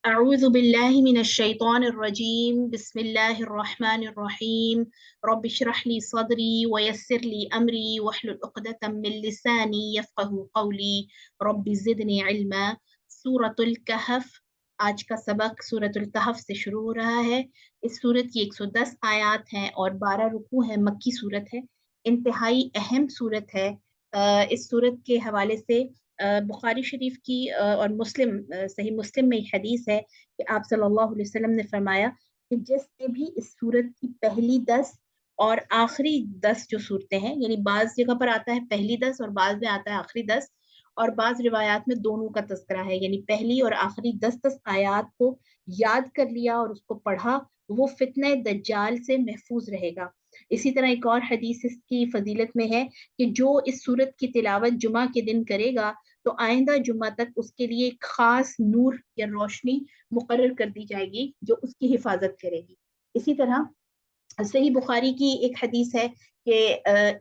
أعوذ بالله من الشيطان الرجيم بسم الله الرحمن الرحيم رب اشرح لي صدري ويسر لي أمري واحلل عقدة من لساني يفقه قولي رب زدني علما सूरतुल कहफ। आज का सबक सूरतुल कहफ से शुरू हो रहा है। इस सूरत की 110 आयत हैं और 12 रुकू हैं। मक्की सूरत है, इंतहाई अहम सूरत है। इस सूरत के हवाले से बुखारी शरीफ की और मुस्लिम सही मुस्लिम में एक हदीस है कि आप सल्लल्लाहु अलैहि वसल्लम ने फरमाया कि जिसने भी इस सूरत की पहली 10 और आखिरी 10 जो सूरतें हैं, यानी बाज जगह पर आता है पहली 10 और बाज में आता है आखिरी 10, और बाज रिवायात में दोनों का तस्करा है, यानी पहली और आखिरी 10 आयात को याद कर लिया और उसको पढ़ा, वो फितने दज्जाल से महफूज रहेगा। इसी तरह एक और हदीस इसकी फजीलत में है कि जो इस सूरत की तिलावत जुमा के दिन करेगा तो आइंदा जुमा तक उसके लिए एक खास नूर या रोशनी मुकर्रर कर दी जाएगी जो उसकी हिफाजत करेगी। इसी तरह सही बुखारी की एक हदीस है कि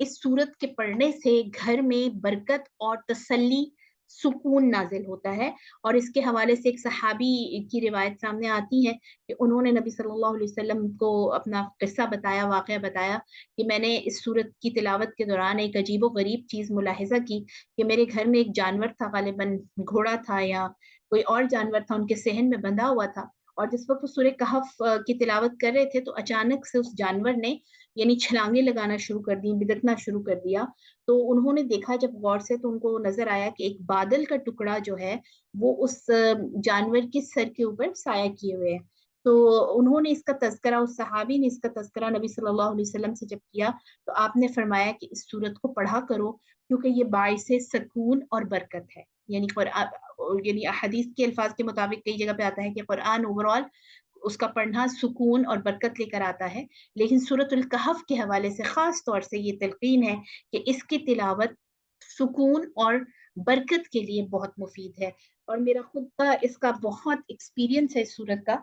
इस सूरत के पढ़ने से घर में बरकत और तसल्ली सुकून नाजिल होता है। और इसके हवाले से एक सहाबी की रिवायत सामने आती है कि उन्होंने नबी सल्लल्लाहु अलैहि वसल्लम को अपना किस्सा बताया, वाक़या बताया कि मैंने इस सूरत की तिलावत के दौरान एक अजीबो गरीब चीज़ मुलाहिजा की कि मेरे घर में एक जानवर था, गालिबन घोड़ा था या कोई और जानवर था, उनके सहन में बंधा हुआ था। और जिस वक्त वो सूरह कहफ की तिलावत कर रहे थे तो अचानक से उस जानवर ने यानी छलांगे लगाना शुरू कर दी, बिदकना शुरू कर दिया। तो उन्होंने देखा जब गौर से तो उनको नजर आया कि एक बादल का टुकड़ा जो है वो उस जानवर के सर के ऊपर साया किए हुए है। तो उन्होंने इसका तज़किरा, उस सहाबी ने इसका तज़किरा नबी सल्लल्लाहु अलैहि वसल्लम से जब किया तो आपने फरमाया कि इस सूरत को पढ़ा करो क्योंकि ये बाइसे सकून और बरकत है। यानी यानी हदीस के अल्फाज के मुताबिक कई जगह पे आता है कि कुरान ओवरऑल उसका पढ़ना सुकून और बरकत लेकर आता है, लेकिन सूरतुल कहफ के हवाले से खास तौर से ये तलकीन है कि इसकी तिलावत सुकून और बरकत के लिए बहुत मुफीद है। और मेरा खुद का इसका बहुत एक्सपीरियंस है इस सूरत का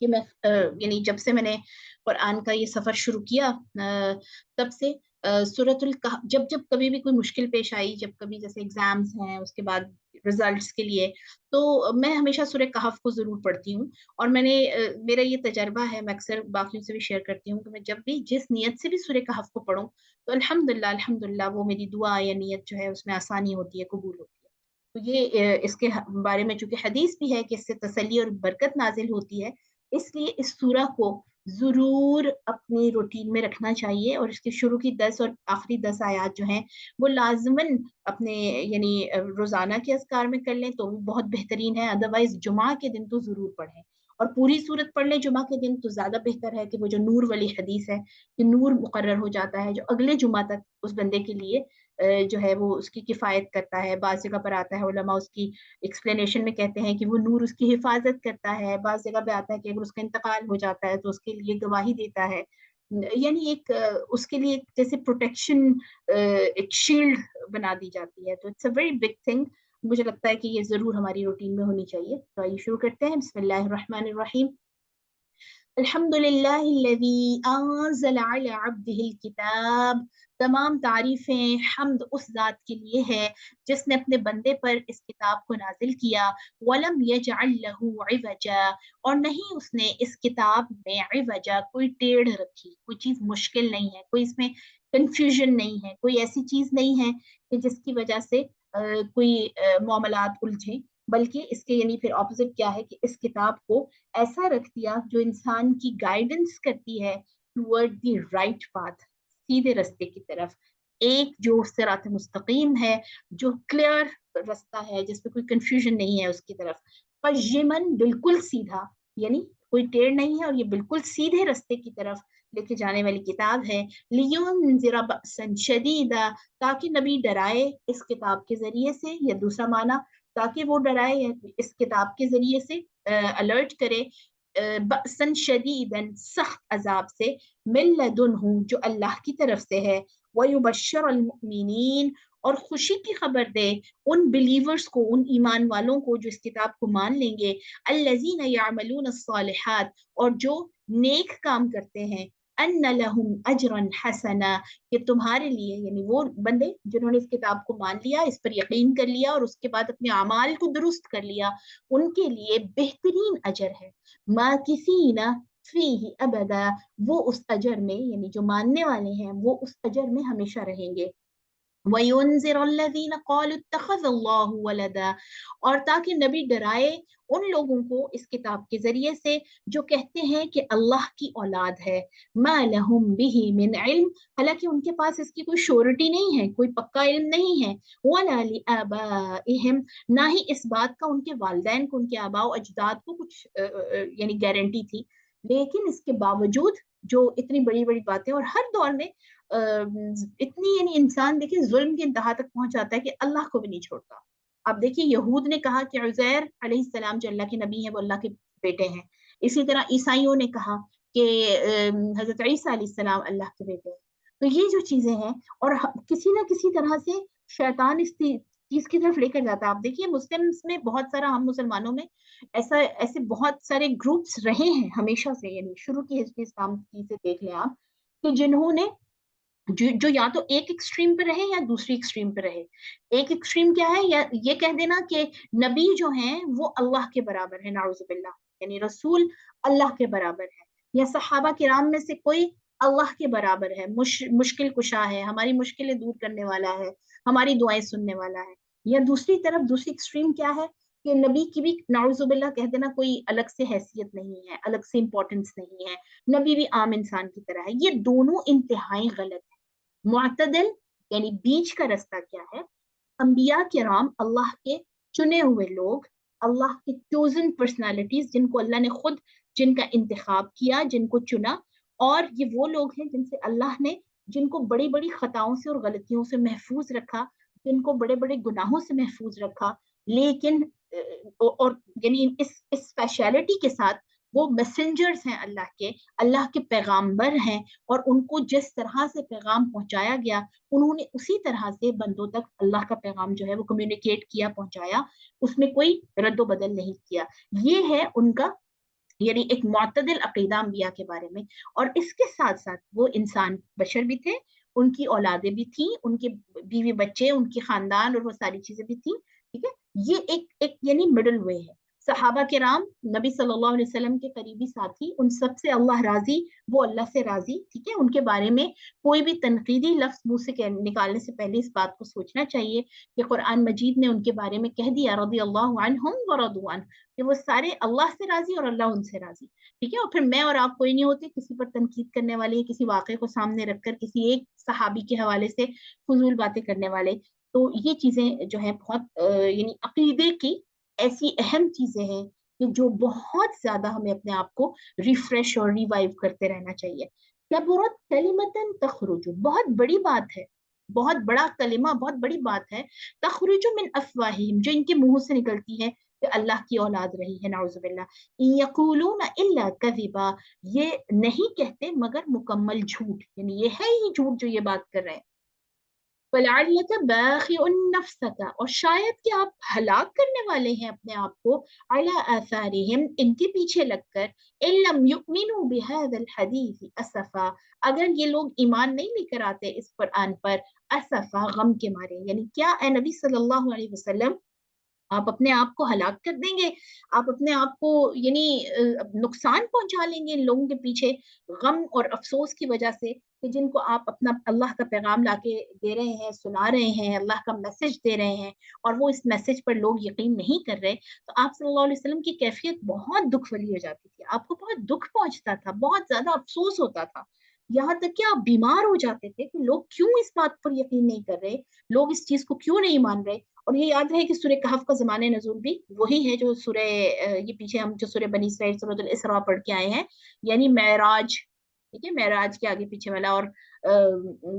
कि मैं यानी जब से मैंने कुरान का ये सफर शुरू किया तब से सूरतुल कहफ जब जब कभी भी कोई मुश्किल पेश आई, जब कभी जैसे एग्जाम्स हैं उसके बाद रिजल्ट्स के लिए, तो मैं हमेशा सूरह कहफ को जरूर पढ़ती हूँ। और मेरा ये तजर्बा है, मैं अक्सर बाकियों से भी शेयर करती हूँ कि मैं जब भी जिस नियत से भी सूरह कहफ को पढूं तो अल्हम्दुलिल्लाह अल्हम्दुलिल्लाह वो मेरी दुआ या नियत जो है उसमें आसानी होती है, कबूल होती है। तो ये इसके बारे में चूंकि हदीस भी है कि इससे तसल्ली और बरकत नाजिल होती है, इसलिए इस सूरा को जरूर अपनी रूटीन में रखना चाहिए और इसके शुरू की 10 और आखिरी 10 आयात जो हैं वो लाजमन अपने यानी रोजाना के अज़कार में कर लें तो भी बहुत बेहतरीन है। अदरवाइज जुमा के दिन तो जरूर पढ़ें और पूरी सूरत पढ़ लें जुमा के दिन तो ज्यादा बेहतर है कि वो जो नूर वाली हदीस है कि नूर मुकर्रर हो जाता है जो अगले जुमा तक उस बंदे के लिए जो है वो उसकी किफायत करता है। बाज़ जगह पर आता है उलमा उसकी एक्सप्लेनेशन में कहते हैं कि वो नूर उसकी हिफाजत करता है। बाज़ जगह पे आता है कि अगर उसका इंतकाल हो जाता है तो उसके लिए गवाही देता है, यानी एक उसके लिए एक जैसे प्रोटेक्शन, एक शील्ड बना दी जाती है। तो it's a very big thing. मुझे लगता है कि ये जरूर हमारी रूटीन में होनी चाहिए। तो आइए शुरू करते हैं। बिस्मिल्लाहिर रहमानिर रहीम। अल्हम्दुलिल्लाहिल्लज़ी अंज़ला अला अब्दिहिल किताब। तमाम तारीफें हम्द उस जात के लिए है जिसने अपने बंदे पर इस किताब को नाजिल किया। वलम यजअल लहू इवजा, और नहीं उसने इस किताब में इवजा कोई टेढ़ रखी, कोई चीज मुश्किल नहीं है, कोई इसमें कंफ्यूजन नहीं है, कोई ऐसी चीज नहीं है कि जिसकी वजह से कोई मामलात उलझे। बल्कि इसके यानी फिर ऑपोजिट क्या है कि इस किताब को ऐसा रख दिया जो इंसान की गाइडेंस करती है टूवर्ड द राइट पाथ, सीधे रास्ते की तरफ। एक जो सिरात मुस्तकीम है, जो क्लियर रास्ता है जिसमें कोई कंफ्यूजन नहीं है उसकी तरफ। फयमन बिल्कुल सीधा, यानी कोई टेढ़ नहीं है और ये बिल्कुल सीधे रास्ते की तरफ लेके जाने वाली किताब है। लियुनज़िरा बअसन शदीदा, ताकि नबी डराए इस किताब के जरिए से, या दूसरा माना ताकि वो डराए इस किताब के जरिए से, अलर्ट करे बअसन शदीदन सख्त अजाब से, मिन लदुनहु जो अल्लाह की तरफ से है, वयुबश्शिर अलमुमिनीन और खुशी की खबर दे उन बिलीवर्स को, उन ईमान वालों को जो इस किताब को मान लेंगे। अल्लज़ीना यामलून अस्सालिहात, और जो नेक काम करते हैं, अन्न लहुम अजरन हसना, कि तुम्हारे लिए, यानी वो बंदे जिन्होंने इस किताब को मान लिया, इस पर यकीन कर लिया और उसके बाद अपने अमाल को दुरुस्त कर लिया, उनके लिए बेहतरीन अजर है। मा किसी ना फीही अबदा, वो उस अजर में, यानी जो मानने वाले हैं वो उस अजर में हमेशा रहेंगे। वयुनज़िरुल्लज़ीना क़ालू इत्तख़ज़ल्लाहु वलदा, और ताकि नबी डराए उन लोगों को इस किताब के जरिए से जो कहते हैं कि अल्लाह की औलाद है। मा लहुम बिही मिन इल्म, हालांकि उनके पास इसकी कोई श्योरिटी नहीं है, कोई पक्का इल्म नहीं है। वला लिआबाइहिम, ना ही इस बात का उनके वालिदैन को, उनके आबा अजदाद को कुछ यानी गारंटी थी। लेकिन इसके बावजूद जो इतनी बड़ी बड़ी बातें, और हर दौर में इतनी, यानी इंसान देखिए जुल्म की इंतहा तक पहुंच जाता है कि अल्लाह को भी नहीं छोड़ता। अब देखिए यहूद ने कहा कि उज़ैर अलैहिस्सलाम जो अल्लाह के नबी है वो अल्लाह के बेटे हैं। इसी तरह ईसाइयों ने कहा कि हजरत ईसा अलैहिस्सलाम अल्लाह के बेटे हैं। तो ये जो चीजें हैं, और किसी ना किसी तरह से शैतान इस चीज की तरफ लेकर जाता है। आप देखिए मुस्लिम्स में बहुत सारा, हम मुसलमानों में ऐसा, ऐसे बहुत सारे ग्रुप्स रहे हैं हमेशा से, यानी शुरू की हिस्ट्री इस्लाम की से देख लें आप, कि जिन्होंने जो या तो एक एक्सट्रीम पे रहे या दूसरी एक्सट्रीम पे रहे। एक एक्सट्रीम क्या है, या ये कह देना कि नबी जो हैं वो अल्लाह के बराबर है, नाउजुबिल्लाह, यानी रसूल अल्लाह के बराबर है, या सहाबा किराम में से कोई अल्लाह के बराबर है, मुश्किल कुशा है, हमारी मुश्किलें दूर करने वाला है, हमारी दुआएं सुनने वाला है। या दूसरी तरफ दूसरी एक्सट्रीम क्या है, कि नबी की भी नाउजुबिल्लाह कह देना कोई अलग से हैसियत नहीं है, अलग से इंपॉर्टेंस नहीं है, नबी भी आम इंसान की तरह है। ये दोनों इंतहाई गलत है। मुअतदिल यानी बीच का रास्ता क्या है, अंबिया किराम अल्लाह के चुने हुए लोग, अल्लाह के चोजन पर्सनालिटीज, जिनको अल्लाह ने खुद, जिनका इंतखाब किया, जिनको चुना, और ये वो लोग हैं जिनसे अल्लाह ने, जिनको बड़ी बड़ी खताओं से और गलतियों से महफूज रखा, जिनको बड़े बड़े गुनाहों से महफूज रखा। लेकिन और यानी इस स्पेशलिटी के साथ वो मैसेंजर्स हैं अल्लाह के, अल्लाह के पैगाम्बर हैं, और उनको जिस तरह से पैगाम पहुंचाया गया, उन्होंने उसी तरह से बंदों तक अल्लाह का पैगाम जो है वो कम्युनिकेट किया, पहुंचाया, उसमें कोई रद्द बदल नहीं किया। ये है उनका, यानी एक मुअतदिल अकीदा अंबिया के बारे में। और इसके साथ साथ वो इंसान बशर भी थे, उनकी औलादें भी थी, उनके बीवी बच्चे, उनकी खानदान और वो सारी चीजें भी थी। ठीक है, ये एक एक यानी मिडल वे है। सहाबा के राम, नबी सल्लल्लाहु अलैहि वसल्लम के करीबी साथी, उन सब से अल्लाह राजी, वो अल्लाह से राजी। ठीक है, उनके बारे में कोई भी तनकीदी लफ्ज मुंह से निकालने से पहले इस बात को सोचना चाहिए कि कुरान मजीद ने उनके बारे में कह दिया, रदी अल्लाह अन्हुम व रदू अन, कि वो सारे अल्लाह से राजी और अल्लाह उनसे राजी। ठीक है, और फिर मैं और आप कोई नहीं होते किसी पर तनकीद करने वाले, किसी वाक़े को सामने रखकर किसी एक सहाबी के हवाले से फजूल बातें करने वाले। तो ये चीजें जो है बहुत यानी अकीदे की ऐसी अहम चीजें हैं कि जो बहुत ज्यादा हमें अपने आप को रिफ्रेश और रिवाइव करते रहना चाहिए। कबुरत कलिमतन तखरुजु, बहुत बड़ी बात है, बहुत बड़ा कलिमा, बहुत बड़ी बात है। तखरुजु मिन अफवाहिम, जो इनके मुंह से निकलती है कि अल्लाह की औलाद रही है, नाउजुबिल्लाह। यकूलून इल्ला कज़िबा, ये नहीं कहते मगर मुकम्मल झूठ, यानी ये है ही झूठ जो ये बात कर रहे हैं। वलअल्लका बाखिउन नफ्सका, और शायद कि आप हलाक करने वाले हैं अपने आप को, अला आसारिहिम, इनके पीछे लगकर, इल्लम युमिनु बिहादिल हदीस असफा, अगर ये लोग ईमान नहीं लेकर आते इस कुरान पर, असफा, गम के मारे। यानी क्या ए नबी सल्लल्लाहु अलैहि वसल्लम, आप अपने आप को हलाक कर देंगे, आप अपने आप को यानी नुकसान पहुंचा लेंगे इन लोगों के पीछे गम और अफसोस की वजह से, कि जिनको आप अपना अल्लाह का पैगाम लाके दे रहे हैं, सुना रहे हैं, अल्लाह का मैसेज दे रहे हैं, और वो इस मैसेज पर लोग यकीन नहीं कर रहे। तो आप सल्लल्लाहु अलैहि वसल्लम की कैफियत बहुत दुख वाली हो जाती थी, आपको बहुत दुख पहुंचता था, बहुत ज्यादा अफसोस होता था, यहाँ तक कि आप बीमार हो जाते थे कि लोग क्यों इस बात पर यकीन नहीं कर रहे, लोग इस चीज को क्यों नहीं मान रहे। और ये याद रहे कि सूर्य कहफ का जमाने नजूल भी वही है जो सूर्य, ये पीछे हम जो सूर्य बनी इसराइल सूरह इसरा पढ़ के आए हैं, यानी मेराज। ठीक है, मेराज के आगे पीछे वाला, और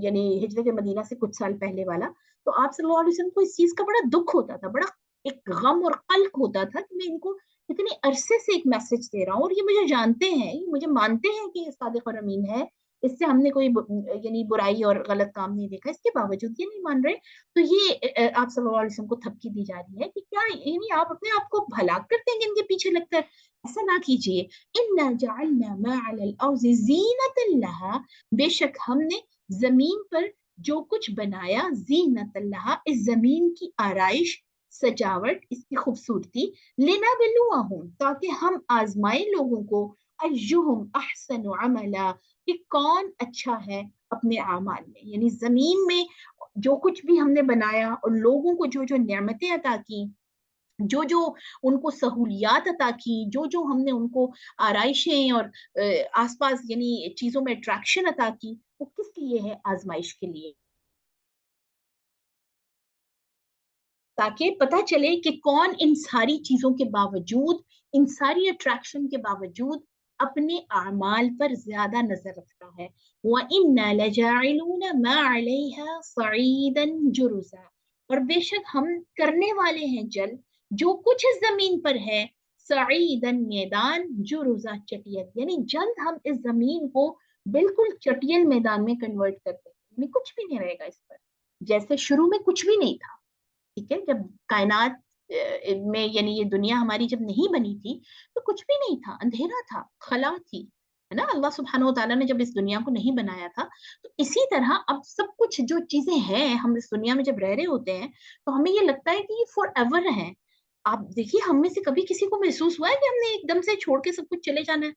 यानी हिजरत मदीना से कुछ साल पहले वाला। तो आप सल्लल्लाहु अलैहि वसल्लम को इस चीज का बड़ा दुख होता था, बड़ा एक गम और कल्क होता था कि मैं इनको इतने अरसे से एक मैसेज दे रहा हूँ, और ये मुझे जानते हैं, ये मुझे मानते हैं कि ये सादिक और अमीन है, इससे हमने कोई यानी बुराई और गलत काम नहीं देखा, इसके बावजूद ये नहीं मान रहे। तो ये आप सल्लल्लाहु अलैहि वसल्लम को थपकी दी जा रही है कि क्या यानी आप अपने आप को भला करते हैं इनके पीछे लगकर, ऐसा ना कीजिए। इन्ना जअलना मा अलल अर्ज़ि ज़ीनतन लहा, बेशक हमने जमीन पर जो कुछ बनाया, ज़ीनतन लहा, इस जमीन की आराइश, सजावट, इसकी खूबसूरती, लिनबलुवहुम, ताकि हम आजमाए लोगों को, अय्युहुम अहसनु अमला, कि कौन अच्छा है अपने आमाल में। यानी जमीन में जो कुछ भी हमने बनाया और लोगों को जो जो नेमतें अता की, जो जो उनको सहूलियात अता की, जो जो हमने उनको आराइशें और आसपास यानी चीजों में अट्रैक्शन अता की, वो किस लिए है? आजमाइश के लिए, ताकि पता चले कि कौन इन सारी चीजों के बावजूद, इन सारी अट्रैक्शन के बावजूद अपने अमाल पर ज्यादा नजर रखता है। वइन्ना लजाइलून मा अलैहा सईदन जुरुजा, और बेशक हम करने वाले हैं जल जो कुछ इस जमीन पर है, सईदन मैदान, जुरुजा चटियल, यानी जल्द हम इस जमीन को बिल्कुल चटियल मैदान में कन्वर्ट कर देंगे, यानी कुछ भी नहीं रहेगा इस पर, जैसे शुरू में कुछ भी नहीं था। ठीक है, जब कायनात में यानी ये दुनिया हमारी जब नहीं बनी थी तो कुछ भी नहीं था, अंधेरा था, खला थी, है ना। अल्लाह सुब्हानहू व तआला ने जब इस दुनिया को नहीं बनाया था, तो इसी तरह अब सब कुछ जो चीजें हैं, हम इस दुनिया में जब रह रहे होते हैं तो हमें ये लगता है कि ये फॉर एवर है। आप देखिए, हम में से कभी किसी को महसूस हुआ है कि हमने एकदम से छोड़ के सब कुछ चले जाना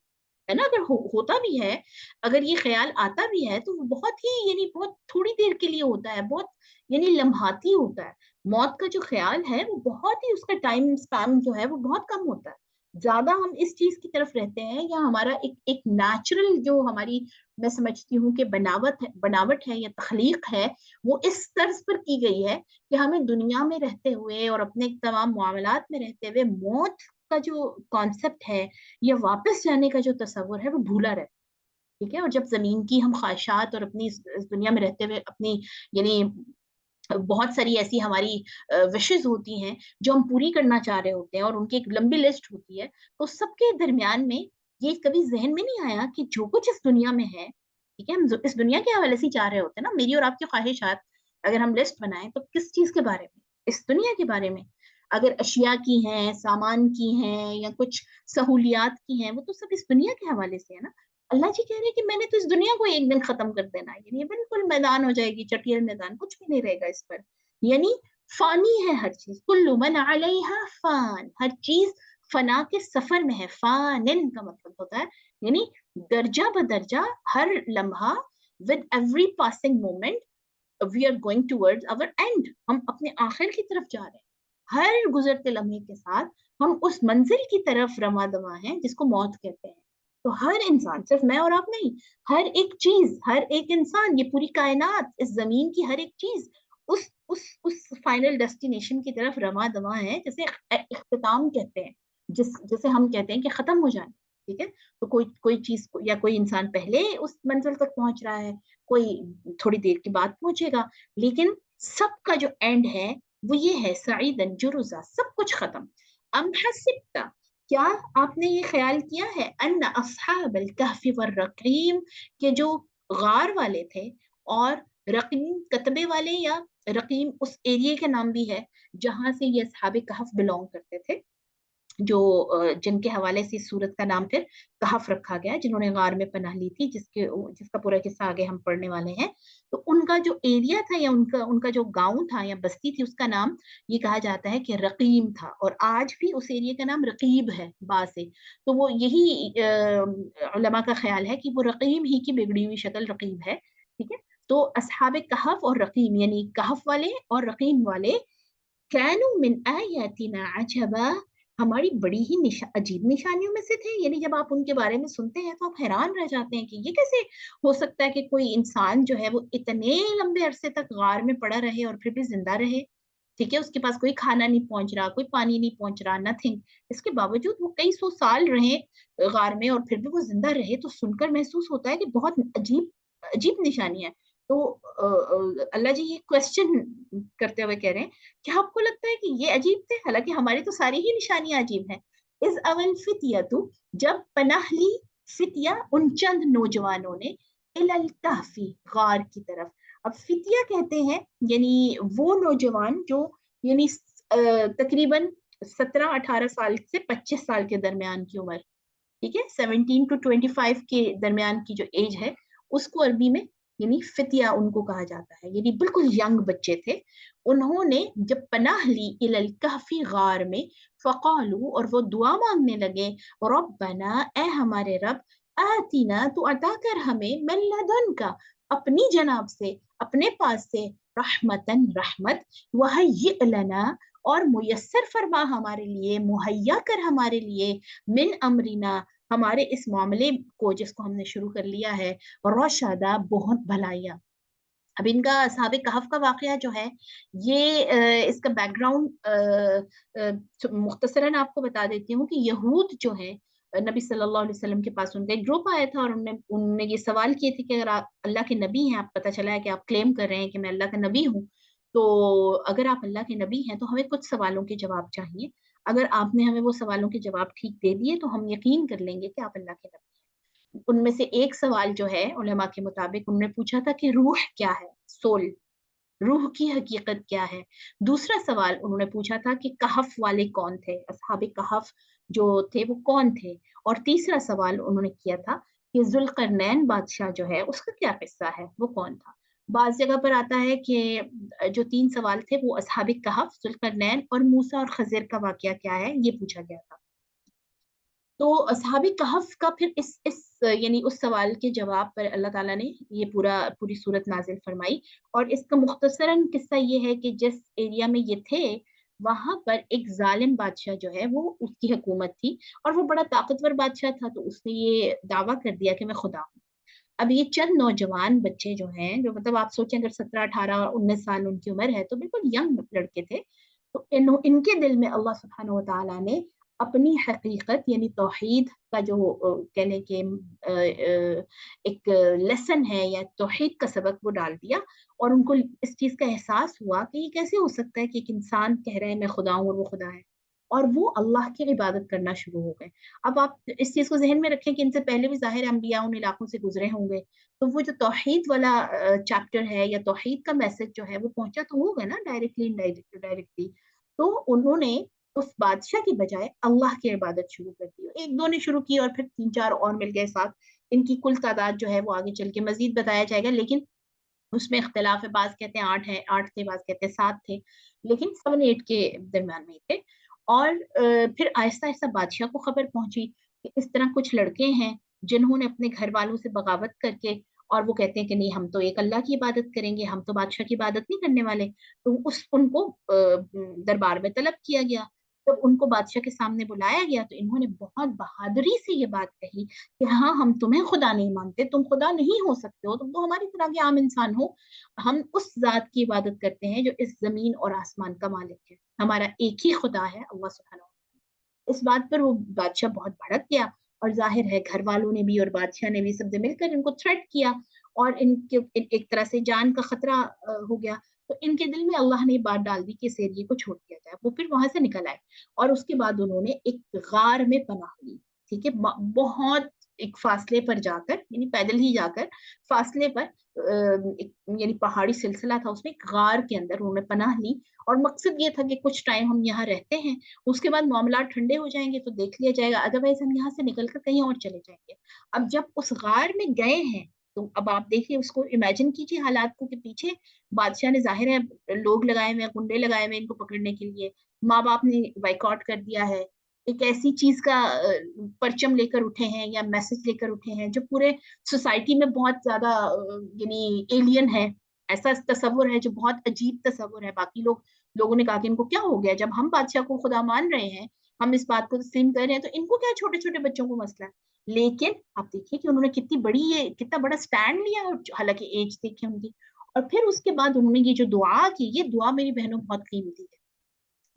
है ना? अगर होता भी है, अगर ये ख्याल आता भी है, तो वो बहुत ही यानी बहुत थोड़ी देर के लिए होता है, बहुत यानी लम्हाती होता है। मौत का जो ख्याल है वो बहुत ही, उसका टाइम स्पैन जो है वो बहुत कम होता है। ज्यादा हम इस चीज की तरफ रहते हैं, या हमारा एक एक नेचुरल जो हमारी, मैं समझती हूँ कि बनावट है या तख्लीक है, वो इस तर्ज पर की गई है कि हमें दुनिया में रहते हुए और अपने तमाम मामलात में रहते हुए मौत का जो कॉन्सेप्ट है या वापस जाने का जो तस्वुर है वो भूला रहता है। ठीक है, और जब जमीन की हम ख्वाहिशात और अपनी इस दुनिया में रहते हुए अपनी यानी बहुत सारी ऐसी हमारी विशेष होती हैं जो हम पूरी करना चाह रहे होते हैं, और उनकी एक लंबी लिस्ट होती है, तो सबके दरमियान में ये कभी जहन में नहीं आया कि जो कुछ इस दुनिया में है, ठीक है, हम इस दुनिया के हवाले से ही चाह रहे होते हैं ना, मेरी और आपकी ख्वाहिशात, अगर हम लिस्ट बनाएं तो किस चीज के बारे में? इस दुनिया के बारे में। अगर अशिया की हैं, सामान की हैं, या कुछ सहूलियात की हैं, वो तो सब इस दुनिया के हवाले से है ना। अल्लाह जी कह रहे हैं कि मैंने तो इस दुनिया को एक दिन खत्म कर देना है, यानी ये बिल्कुल मैदान हो जाएगी, चटियल मैदान, कुछ भी नहीं रहेगा इस पर। यानी फानी है हर चीज, कुल्लु मन अलैहा फान, हर चीज फना के सफर में है। फानिन का मतलब होता है यानी दर्जा बदर्जा, हर लम्हा, with every passing moment we are going towards our end, हम अपने आखिर की तरफ जा रहे हैं। हर गुजरते लम्हे के साथ हम उस मंजिल की तरफ रमा दमा हैं जिसको मौत कहते हैं। तो हर इंसान, सिर्फ मैं और आप नहीं, हर एक चीज, हर एक इंसान, ये पूरी कायनात, इस जमीन की हर एक चीज उस फाइनल डेस्टिनेशन की तरफ रमा दमा है, जैसे इख्तिताम कहते हैं, जैसे हम कहते हैं कि खत्म हो जाना। ठीक है, तो कोई कोई चीज या कोई इंसान पहले उस मंजिल तक पहुंच रहा है, कोई थोड़ी देर के बाद पहुंचेगा, लेकिन सबका जो एंड है वो ये है, सईदन जुरुजा, सब कुछ खत्म। अम हसिब्ता, क्या आपने ये ख्याल किया है, अन्ना अस्हाबल कहफी वर रकीम, के जो गार वाले थे और रकीम कतबे वाले, या रकीम उस एरिया का नाम भी है जहां से ये अस्हाब कहफ बिलोंग करते थे, जो जिनके हवाले से इस सूरत का नाम फिर कहफ रखा गया, जिन्होंने गार में पनाह ली थी, जिसका पूरा किस्सा आगे हम पढ़ने वाले हैं। तो उनका जो एरिया था, या उनका उनका जो गांव था या बस्ती थी, उसका नाम ये कहा जाता है कि रकीम था, और आज भी उस एरिया का नाम रकीब है बा से। तो वो यही उलमा का ख्याल है कि वो रकीम ही की बिगड़ी हुई शक्ल रकीब है। ठीक है, तो असहाब कहफ और रकीम, यानी कहफ वाले और रकीम वाले, कैनु मिन आयातिना अजबा, हमारी बड़ी ही अजीब निशानियों में से थे। यानी जब आप उनके बारे में सुनते हैं तो आप हैरान रह जाते हैं कि ये कैसे हो सकता है कि कोई इंसान जो है वो इतने लंबे अरसे तक गार में पड़ा रहे और फिर भी जिंदा रहे। ठीक है, उसके पास कोई खाना नहीं पहुंच रहा, कोई पानी नहीं पहुंच रहा, नथिंग, इसके बावजूद वो कई सौ साल रहे गार में और फिर भी वो जिंदा रहे, तो सुनकर महसूस होता है कि बहुत अजीब अजीब निशानी है। तो अल्लाह जी ये क्वेश्चन करते हुए कह रहे हैं, क्या आपको लगता है कि ये अजीब थे? हालांकि हमारी तो सारी ही निशानियां अजीब हैं। इस अवल फितिया, जब पनाह ली, फितिया उन चंद नौजवानों ने, इलल कहफी, गार की तरफ। अब फितिया कहते हैं यानी वो नौजवान जो यानी तकरीबन 17-18 साल से 25 साल के दरमियान की उम्र, ठीक है, 17 to 25 के दरमियान की जो एज है, उसको अरबी में यानी फितिया उनको कहा जाता है, यानी बिल्कुल यंग बच्चे थे। उन्होंने जब पनाह ली इलल कहफी, गार में, फकालू, और वो दुआ मांगने लगे, रब्बना, ए हमारे रब, आतीना, तू अता कर हमें, मिन लदुनका, अपनी जनाब से, अपने पास से, रहमतन, रहमत, वहय्यि लना, और मुयस्सर फरमा हमारे लिए, मुहैया कर हमारे लिए, मिन अमरिना, हमारे इस मामले को जिसको हमने शुरू कर लिया है, रौशादा, बहुत भलाइयाँ। अब इनका असहाबे कहफ का वाकया जो है, ये इसका बैकग्राउंड मुख्तसरन आपको बता देती हूँ कि यहूद जो है, नबी सल्लल्लाहु अलैहि वसल्लम के पास उनका एक ग्रुप आया था, और उन्होंने उनने ये सवाल किए थे कि अगर आप अल्लाह के नबी हैं, आप पता चला है कि आप क्लेम कर रहे हैं कि मैं अल्लाह का नबी हूँ, तो अगर आप अल्लाह के नबी हैं तो हमें कुछ सवालों के जवाब चाहिए। अगर आपने हमें वो सवालों के जवाब ठीक दे दिए तो हम यकीन कर लेंगे कि आप अल्लाह के नबी हैं। उनमें से एक सवाल जो है उलमा के मुताबिक उन्होंने पूछा था कि रूह क्या है, सोल, रूह की हकीकत क्या है। दूसरा सवाल उन्होंने पूछा था कि कहफ वाले कौन थे, असहाबे कहफ जो थे वो कौन थे। और तीसरा सवाल उन्होंने किया था कि जुल्करनैन बादशाह जो है उसका क्या किस्सा है, वो कौन था। बाज जगह पर आता है कि जो तीन सवाल थे वो असहाबे कहफ, जुल्करनैन और मूसा और खजिर का वाकया क्या है, ये पूछा गया था। तो असहाबी कहफ का फिर इस यानी उस सवाल के जवाब पर अल्लाह ताला ने ये पूरी सूरत नाजिल फरमाई। और इसका मुख्तसरन किस्सा ये है कि जिस एरिया में ये थे, वहां पर एक जालिम बादशाह जो है वो उसकी हुकूमत थी, और वो बड़ा ताकतवर बादशाह था, तो उसने ये दावा कर दिया कि मैं खुदा हूँ। अब ये चंद नौजवान बच्चे जो हैं, जो मतलब आप सोचें अगर 17, 18, 19 साल उनकी उम्र है, तो बिल्कुल यंग लड़के थे। तो इनके दिल में अल्लाह सुब्हानहू व तआला ने अपनी हकीकत यानी तौहीद का जो कह लें कि एक लेसन है या तौहीद का सबक वो डाल दिया। और उनको इस चीज का एहसास हुआ कि ये कैसे हो सकता है कि एक इंसान कह रहा है मैं खुदा हूँ और वो खुदा है। और वो अल्लाह की इबादत करना शुरू हो गए। अब आप इस चीज को जहन में रखें कि इनसे पहले भी जाहिर अंबिया उन इलाकों से गुजरे होंगे, तो वो जो तौहीद वाला चैप्टर है या तौहीद का मैसेज जो है वो पहुंचा तो होगा ना, डायरेक्टली इनडायरेक्टली। तो उन्होंने उस बादशाह की बजाय अल्लाह की इबादत शुरू कर दी। एक दो ने शुरू की और फिर तीन चार और मिल गए साथ। इनकी कुल तादाद जो है वो आगे चल के मजीद बताया जाएगा, लेकिन उसमें इख्तलाफ है, बाज कहते हैं 8 है, 8 थे, बाज कहते हैं 7 थे, लेकिन 7-8 के दरमियान में ही थे। और फिर आहिस्ता आहिस्ता बादशाह को खबर पहुंची कि इस तरह कुछ लड़के हैं जिन्होंने अपने घर वालों से बगावत करके, और वो कहते हैं कि नहीं हम तो एक अल्लाह की इबादत करेंगे, हम तो बादशाह की इबादत नहीं करने वाले। तो उस उनको दरबार में तलब किया गया। जब उनको बादशाह के सामने बुलाया गया तो इन्होंने बहुत बहादुरी से ये बात कही कि हाँ हम तुम्हें खुदा नहीं मानते, तुम खुदा नहीं हो सकते हो, तुम तो हमारी तरह के आम इंसान हो। हम उस जात की इबादत करते हैं जो इस जमीन और आसमान का मालिक है, हमारा एक ही खुदा है, अल्लाह सुब्हानहू। इस बात पर वो बादशाह बहुत भड़क गया, और जाहिर है घर वालों ने भी और बादशाह ने भी सबने मिलकर इनको थ्रेट किया, और एक तरह से जान का खतरा हो गया। तो इनके दिल में अल्लाह ने बात डाल दी कि इस एरिए को छोड़ दिया जाए। वो फिर वहां से निकल आए, और उसके बाद उन्होंने एक गार में पनाह ली। ठीक है, बहुत एक फासले पर जाकर, यानी पैदल ही जाकर फासले पर, यानी पहाड़ी सिलसिला था, उसमें एक गार के अंदर उन्होंने पनाह ली। और मकसद ये था कि कुछ टाइम हम यहाँ रहते हैं, उसके बाद मामला ठंडे हो जाएंगे तो देख लिया जाएगा, अदरवाइज हम यहाँ से निकलकर कहीं और चले जाएंगे। अब जब उस गार में गए हैं, तो अब आप देखिए, उसको इमेजिन कीजिए हालात को, कि पीछे बादशाह ने जाहिर है लोग लगाए हुए हैं, गुंडे लगाए हुए हैं इनको पकड़ने के लिए, माँ बाप ने बाइकआउट कर दिया है, एक ऐसी चीज का परचम लेकर उठे हैं या मैसेज लेकर उठे हैं जो पूरे सोसाइटी में बहुत ज्यादा यानी एलियन है। ऐसा तस्वुर है जो बहुत अजीब तस्वुर है। बाकी लोगों ने कहा कि इनको क्या हो गया, जब हम बादशाह को खुदा मान रहे हैं, हम इस बात को तस्लीम कर रहे हैं, तो इनको क्या छोटे छोटे बच्चों को मसला है। लेकिन आप देखिए कि उन्होंने कितना बड़ा स्टैंड लिया, और हालांकि एज देखिए उनकी। और फिर उसके बाद उन्होंने ये जो दुआ की, ये दुआ मेरी बहनों बहुत कीमती है।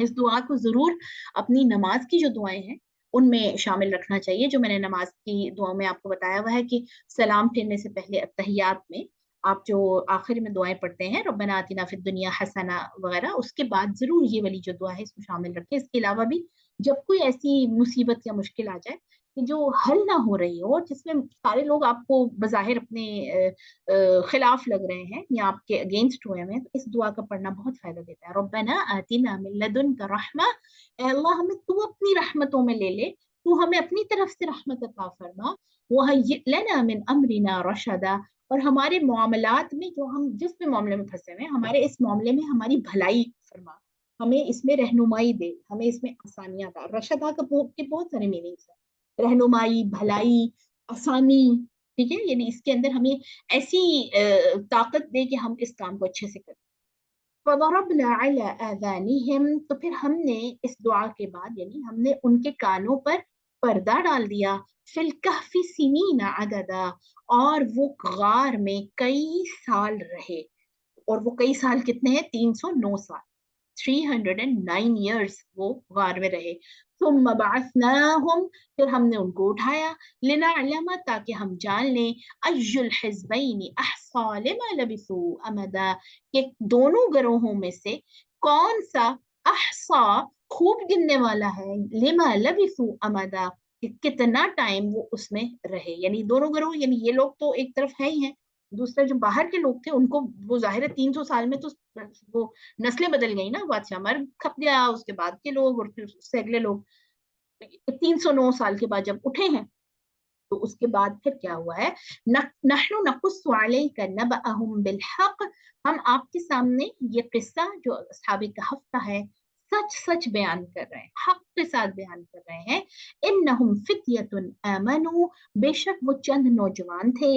इस दुआ को जरूर अपनी नमाज की जो दुआएं हैं उनमें शामिल रखना चाहिए। जो मैंने नमाज की दुआ में आपको बताया हुआ है कि सलाम फेरने से पहले अत्तहियात में आप जो आखिर में दुआएं पढ़ते हैं, रब्बना आतिना फिद दुनिया हसना वगैरह, उसके बाद जरूर ये वाली जो दुआ है इसको शामिल रखें। इसके अलावा भी जब कोई ऐसी मुसीबत या मुश्किल आ जाए کہ جو حل نہ ہو رہی ہو، جس میں سارے لوگ آپ کو بظاہر اپنے خلاف لگ رہے ہیں یا آپ کے اگینسٹ ہوئے ہیں، تو اس دعا کا پڑھنا بہت فائدہ دیتا ہے. ربنا آتنا من لدنک رحمہ، اے اللہ ہمیں تو اپنی رحمتوں میں لے لے، تو ہمیں اپنی طرف سے رحمت عطا فرما. وہیئ لنا من امرنا رشدا، اور ہمارے معاملات میں جو ہم جس بھی معاملے میں پھنسے ہوئے ہیں، ہمارے اس معاملے میں ہماری بھلائی فرما، ہمیں اس میں رہنمائی دے، ہمیں اس میں آسانیاں دا. رشدا کا بہت سارے میننگس ہیں، رہنمائی، بھلائی، آسانی. ٹھیک ہے، یعنی اس کے اندر ہمیں ایسی طاقت دے کہ ہم اس کام کو اچھے سے کریں. فضربنا على آذانهم، تو پھر ہم نے اس دعا کے بعد یعنی ہم نے ان کے کانوں پر پردہ ڈال دیا. فی الکہف سنین عددا، اور وہ غار میں کئی سال رہے. اور وہ کئی سال کتنے ہیں؟ 309 سال، 309 years وہ غار میں رہے. ثم بعثناہم، پھر ہم نے ان کو اٹھایا. لنعلم، تاکہ ہم جان لیں. ای الحزبین احصی لما لبثوا امدا، کہ دونوں گروہوں میں سے کون سا احصا خوب گننے والا ہے، لما لبثوا امدا، کہ کتنا ٹائم وہ اس میں رہے. یعنی دونوں گروہ، یعنی یہ لوگ تو ایک طرف ہے ہی ہیں، دوسرے جو باہر کے لوگ تھے ان کو وہ ظاہر ہے 300 سال میں تو وہ نسلیں بدل گئی نا، بادشاہ مر کھپ گیا، اس کے بعد کے لوگ اور پھر اس سے اگلے لوگ. 309 سال کے بعد جب اٹھے ہیں تو اس کے بعد پھر کیا ہوا ہے؟ نحن نقص علیک نبأہم بالحق، ہم آپ کے سامنے یہ قصہ جو اصحاب کہف کا ہے سچ سچ بیان کر رہے ہیں، حق کے ساتھ بیان کر رہے ہیں. انہم فتیۃ آمنوا، بے شک وہ چند نوجوان تھے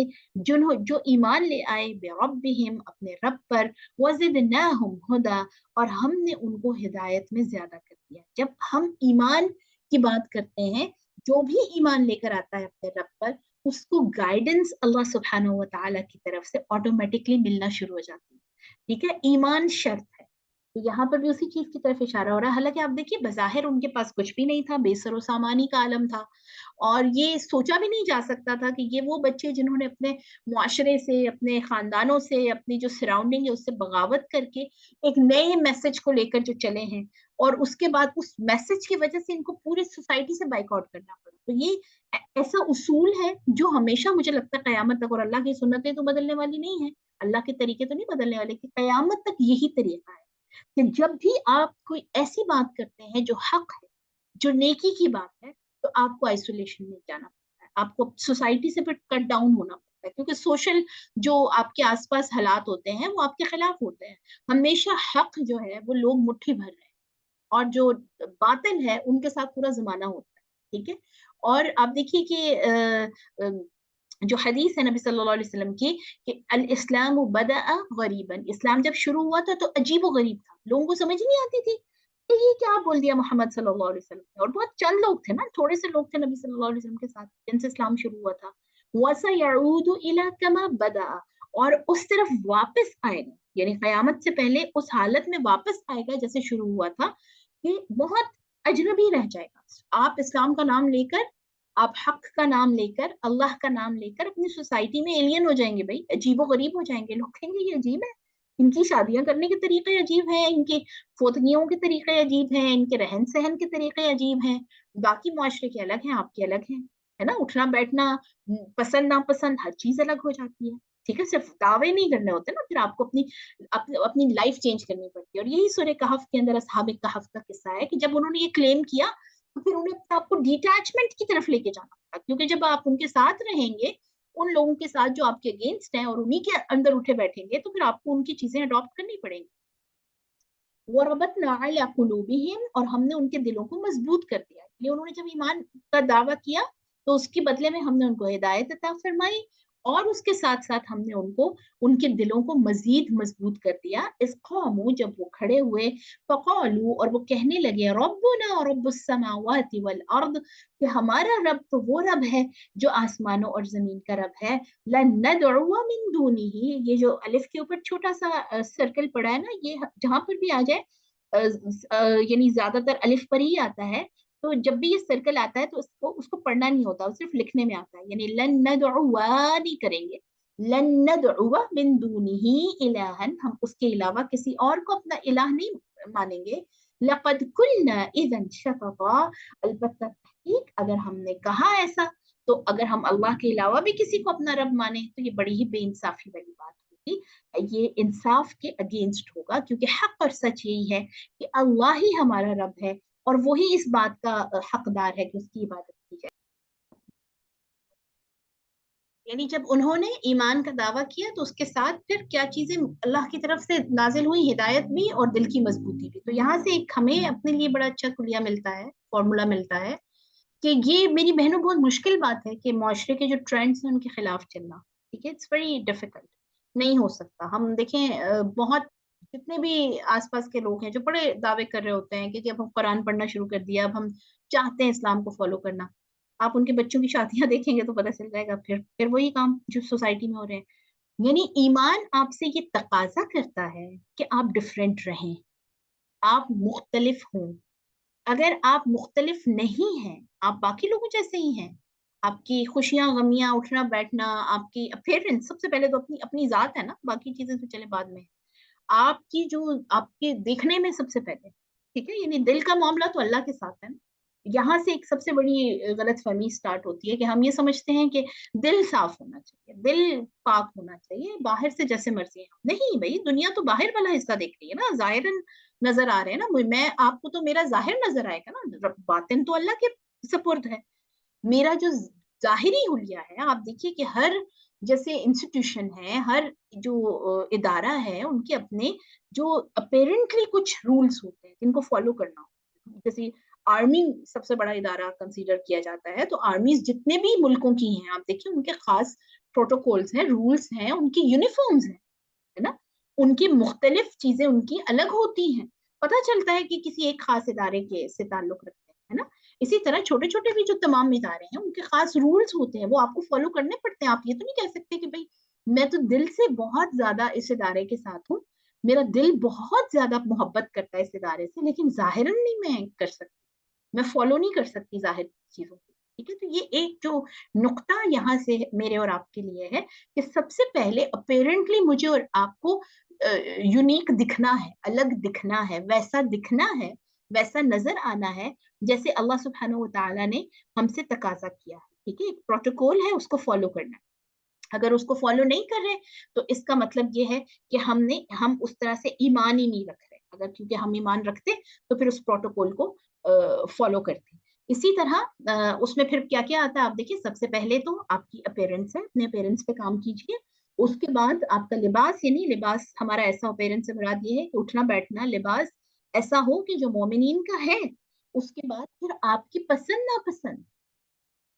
جو ایمان لے آئے بربہم، اپنے رب پر. وزدناہم ہدی، اور ہم نے ان کو ہدایت میں زیادہ کر دیا. جب ہم ایمان کی بات کرتے ہیں، جو بھی ایمان لے کر آتا ہے اپنے رب پر، اس کو گائیڈنس اللہ سبحانہ و تعالیٰ کی طرف سے آٹومیٹکلی ملنا شروع ہو جاتی ہے. ٹھیک ہے، ایمان شرط ہے. تو یہاں پر بھی اسی چیز کی طرف اشارہ ہو رہا ہے. حالانکہ آپ دیکھیے بظاہر ان کے پاس کچھ بھی نہیں تھا، بے سر و سامانی کا عالم تھا، اور یہ سوچا بھی نہیں جا سکتا تھا کہ یہ وہ بچے جنہوں نے اپنے معاشرے سے، اپنے خاندانوں سے، اپنی جو سراؤنڈنگ ہے اس سے بغاوت کر کے ایک نئے میسج کو لے کر جو چلے ہیں، اور اس کے بعد اس میسج کی وجہ سے ان کو پوری سوسائٹی سے بائک آؤٹ کرنا پڑا. تو یہ ایسا اصول ہے جو ہمیشہ مجھے لگتا ہے قیامت تک، اور اللہ کی سنتیں تو بدلنے والی نہیں ہیں، اللہ کے طریقے تو نہیں بدلنے والے، کہ قیامت تک یہی طریقہ ہے کہ جب بھی آپ کوئی ایسی بات کرتے ہیں جو حق ہے، جو نیکی کی بات ہے، تو آپ کو آئسولیشن میں جانا پڑتا ہے، آپ کو سوسائٹی سے پھر کٹ ڈاؤن ہونا پڑتا ہے، کیونکہ سوشل جو آپ کے آس پاس حالات ہوتے ہیں وہ آپ کے خلاف ہوتے ہیں. ہمیشہ حق جو ہے وہ لوگ مٹھی بھر رہے ہیں، اور جو باطل ہے ان کے ساتھ پورا زمانہ ہوتا ہے. ٹھیک ہے، اور آپ دیکھیے کہ جو حدیث ہے نبی صلی اللہ علیہ وسلم کی کہ الاسلام بدأ غریبا، اسلام جب شروع ہوا تھا تو عجیب و غریب تھا، لوگوں کو سمجھ نہیں آتی تھی کہ یہ کیا بول دیا محمد صلی اللہ علیہ وسلم نے. اور بہت چند لوگ تھے نا، تھوڑے سے لوگ تھے نبی صلی اللہ علیہ وسلم کے ساتھ جن سے اسلام شروع ہوا تھا. وَسَيَعُودُ إِلَىٰ كَمَا بَدَأَ، اور اس طرف واپس آئے گا، یعنی قیامت سے پہلے اس حالت میں واپس آئے گا جیسے شروع ہوا تھا، کہ بہت اجنبی رہ جائے گا. آپ اسلام کا نام لے کر، آپ حق کا نام لے کر، اللہ کا نام لے کر اپنی سوسائٹی میں ایلین ہو جائیں گے، بھائی عجیب و غریب ہو جائیں گے. لوگ کہیں گے یہ عجیب ہے، ان کی شادیاں کرنے کے طریقے عجیب ہیں، ان کے فوتنیوں کے طریقے عجیب ہیں، ان کے رہن سہن کے طریقے عجیب ہیں، باقی معاشرے کے الگ ہیں، آپ کے الگ ہیں، ہے نا، اٹھنا بیٹھنا، پسند ناپسند ہر چیز الگ ہو جاتی ہے. ٹھیک ہے، صرف دعوے نہیں کرنے ہوتے نا، پھر آپ کو اپنی لائف چینج کرنی پڑتی ہے. اور یہی سورہ کہف کے اندر اصحاب کہف کا قصہ ہے کہ جب انہوں نے یہ کلیم کیا تو پھر انہیں اپنے آپ کو ڈیٹیچمنٹ کی طرف لے کے جانا پڑا، کیونکہ جب آپ ان کے ساتھ رہیں گے، ان لوگوں کے ساتھ جو آپ کے اگینسٹ ہیں، اور انہی کے اندر اٹھے بیٹھیں گے، تو پھر آپ کو ان کی چیزیں اڈاپٹ کرنی پڑیں گی. وَرَبَطْنَا عَلَىٰ قُلُوبِهِمْ، اور ہم نے ان کے دلوں کو مضبوط کر دیا. یہ انہوں نے جب ایمان کا دعویٰ کیا تو اس کے بدلے میں ہم نے ان کو ہدایت عطا فرمائی، اور اس کے ساتھ ساتھ ہم نے ان کے دلوں کو مزید مضبوط کر دیا. اذ قاموا، جب وہ کھڑے ہوئے، فقالوا، اور وہ کہنے لگے، ربنا رب السماوات والارض، کہ ہمارا رب تو وہ رب ہے جو آسمانوں اور زمین کا رب ہے. لن ندعو من دونہ، یہ جو الف کے اوپر چھوٹا سا سرکل پڑا ہے نا، یہ جہاں پر بھی آ جائے یعنی زیادہ تر الف پر ہی آتا ہے، تو جب بھی یہ سرکل آتا ہے تو اس کو پڑھنا نہیں ہوتا، صرف لکھنے میں آتا ہے. یعنی لن ندعو نہیں کریں گے، لن ندعو من دونہ الہا، ہم اس کے علاوہ کسی اور کو اپنا الہ نہیں مانیں گے. लक़द कुल्ना इज़न शतता, अलबत्ता तहकीक अगर हमने कहा ऐसा, तो अगर हम अल्लाह के अलावा भी किसी को अपना रब माने तो ये बड़ी ही बेइंसाफी वाली बात होगी, ये इंसाफ के अगेंस्ट होगा, क्योंकि हक और सच यही है कि अल्लाह ही हमारा रब है और वही इस बात का हकदार है कि उसकी इबादत की जाए। यानी जब उन्होंने ईमान का दावा किया तो उसके साथ फिर क्या चीजें अल्लाह की तरफ से नाजिल हुई, हिदायत भी और दिल की मजबूती भी। तो यहाँ से एक हमें अपने लिए बड़ा अच्छा कुलिया मिलता है, फॉर्मूला मिलता है कि ये मेरी बहनों बहुत मुश्किल बात है कि माशरे के जो ट्रेंड्स हैं उनके खिलाफ चलना। ठीक है, इट्स वेरी डिफिकल्ट, नहीं हो सकता। हम देखें बहुत जितने भी आसपास के लोग हैं जो बड़े दावे कर रहे होते हैं कि अब हम कुरान पढ़ना शुरू कर दिया, अब हम चाहते हैं इस्लाम को फॉलो करना, आप उनके बच्चों की शादियां देखेंगे तो पता चल जाएगा फिर वही काम जो सोसाइटी में हो रहे हैं। यानी ईमान आपसे ये तकाजा करता है कि आप डिफरेंट रहें, आप मुख्तलिफ हों। अगर आप मुख्तलिफ नहीं हैं, आप बाकी लोगों जैसे ही हैं, आपकी खुशियां गमियां उठना बैठना, आपकी अपेयरेंस, सबसे पहले तो अपनी अपनी जात है ना, बाकी चीजें तो चले बाद में। आपकी जो आपके देखने में सबसे पहले, ठीक है, यानी दिल का मामला तो अल्लाह के साथ है ना। यहाँ से एक सबसे बड़ी गलत फहमी स्टार्ट होती है कि हम ये समझते हैं कि दिल साफ होना चाहिए, दिल पाक होना चाहिए, बाहर से जैसे मर्जी है। नहीं भाई, दुनिया तो बाहर वाला हिस्सा देख रही है ना, जाहिरन नजर आ रहे हैं ना, मैं आपको तो मेरा जाहिर नजर आएगा ना, बातिन तो अल्लाह के सपुर्द है। मेरा जो जाहिरी हुलिया है, आप देखिए कि हर जैसे इंस्टीट्यूशन है, हर जो इदारा है, उनके अपने जो अपेरेंटली कुछ रूल्स होते हैं जिनको फॉलो करना होता है। जैसे आर्मी सबसे बड़ा इदारा कंसीडर किया जाता है, तो आर्मीज जितने भी मुल्कों की हैं, आप देखिए उनके खास प्रोटोकॉल्स हैं, रूल्स हैं, उनकी यूनिफॉर्म्स हैं, है ना, उनकी मुख्तलिफ चीजें उनकी अलग होती हैं। पता चलता है कि किसी एक खास इदारे के से ताल्लुक रखते हैं, है ना। इसी तरह छोटे छोटे भी जो तमाम इदारे हैं उनके खास रूल्स होते हैं, वो आपको फॉलो करने पड़ते हैं। आप ये तो नहीं कह सकते कि भाई मैं तो दिल से बहुत ज्यादा इस इदारे के साथ हूँ, मेरा दिल बहुत ज्यादा मोहब्बत करता है इस इदारे से, लेकिन जाहिरन नहीं मैं कर सकती, मैं फॉलो नहीं कर सकती जाहिर चीजों को। ठीक है, तो ये एक जो नुक्ता यहाँ से मेरे और आपके लिए है कि सबसे पहले अपेरेंटली मुझे और आपको यूनिक दिखना है, अलग दिखना है, वैसा दिखना है, वैसा नजर आना है जैसे अल्लाह सुब्हानहू व तआला ने हमसे तकाजा किया है। ठीक है, एक प्रोटोकॉल है, उसको फॉलो करना है। अगर उसको फॉलो नहीं कर रहे तो इसका मतलब ये है कि हम उस तरह से ईमान ही नहीं रख रहे। अगर क्योंकि हम ईमान रखते तो फिर उस प्रोटोकॉल को फॉलो करते। इसी तरह उसमें फिर क्या क्या आता है, आप देखिए, सबसे पहले तो आपकी अपेरेंस है, अपने अपेरेंस पे काम कीजिए। उसके बाद आपका लिबास, यानी लिबास हमारा ऐसा, अपेरेंस से मुराद ये है कि उठना बैठना लिबास ऐसा हो कि जो मोमिनीन का है। उसके बाद फिर आपकी पसंद नापसंद,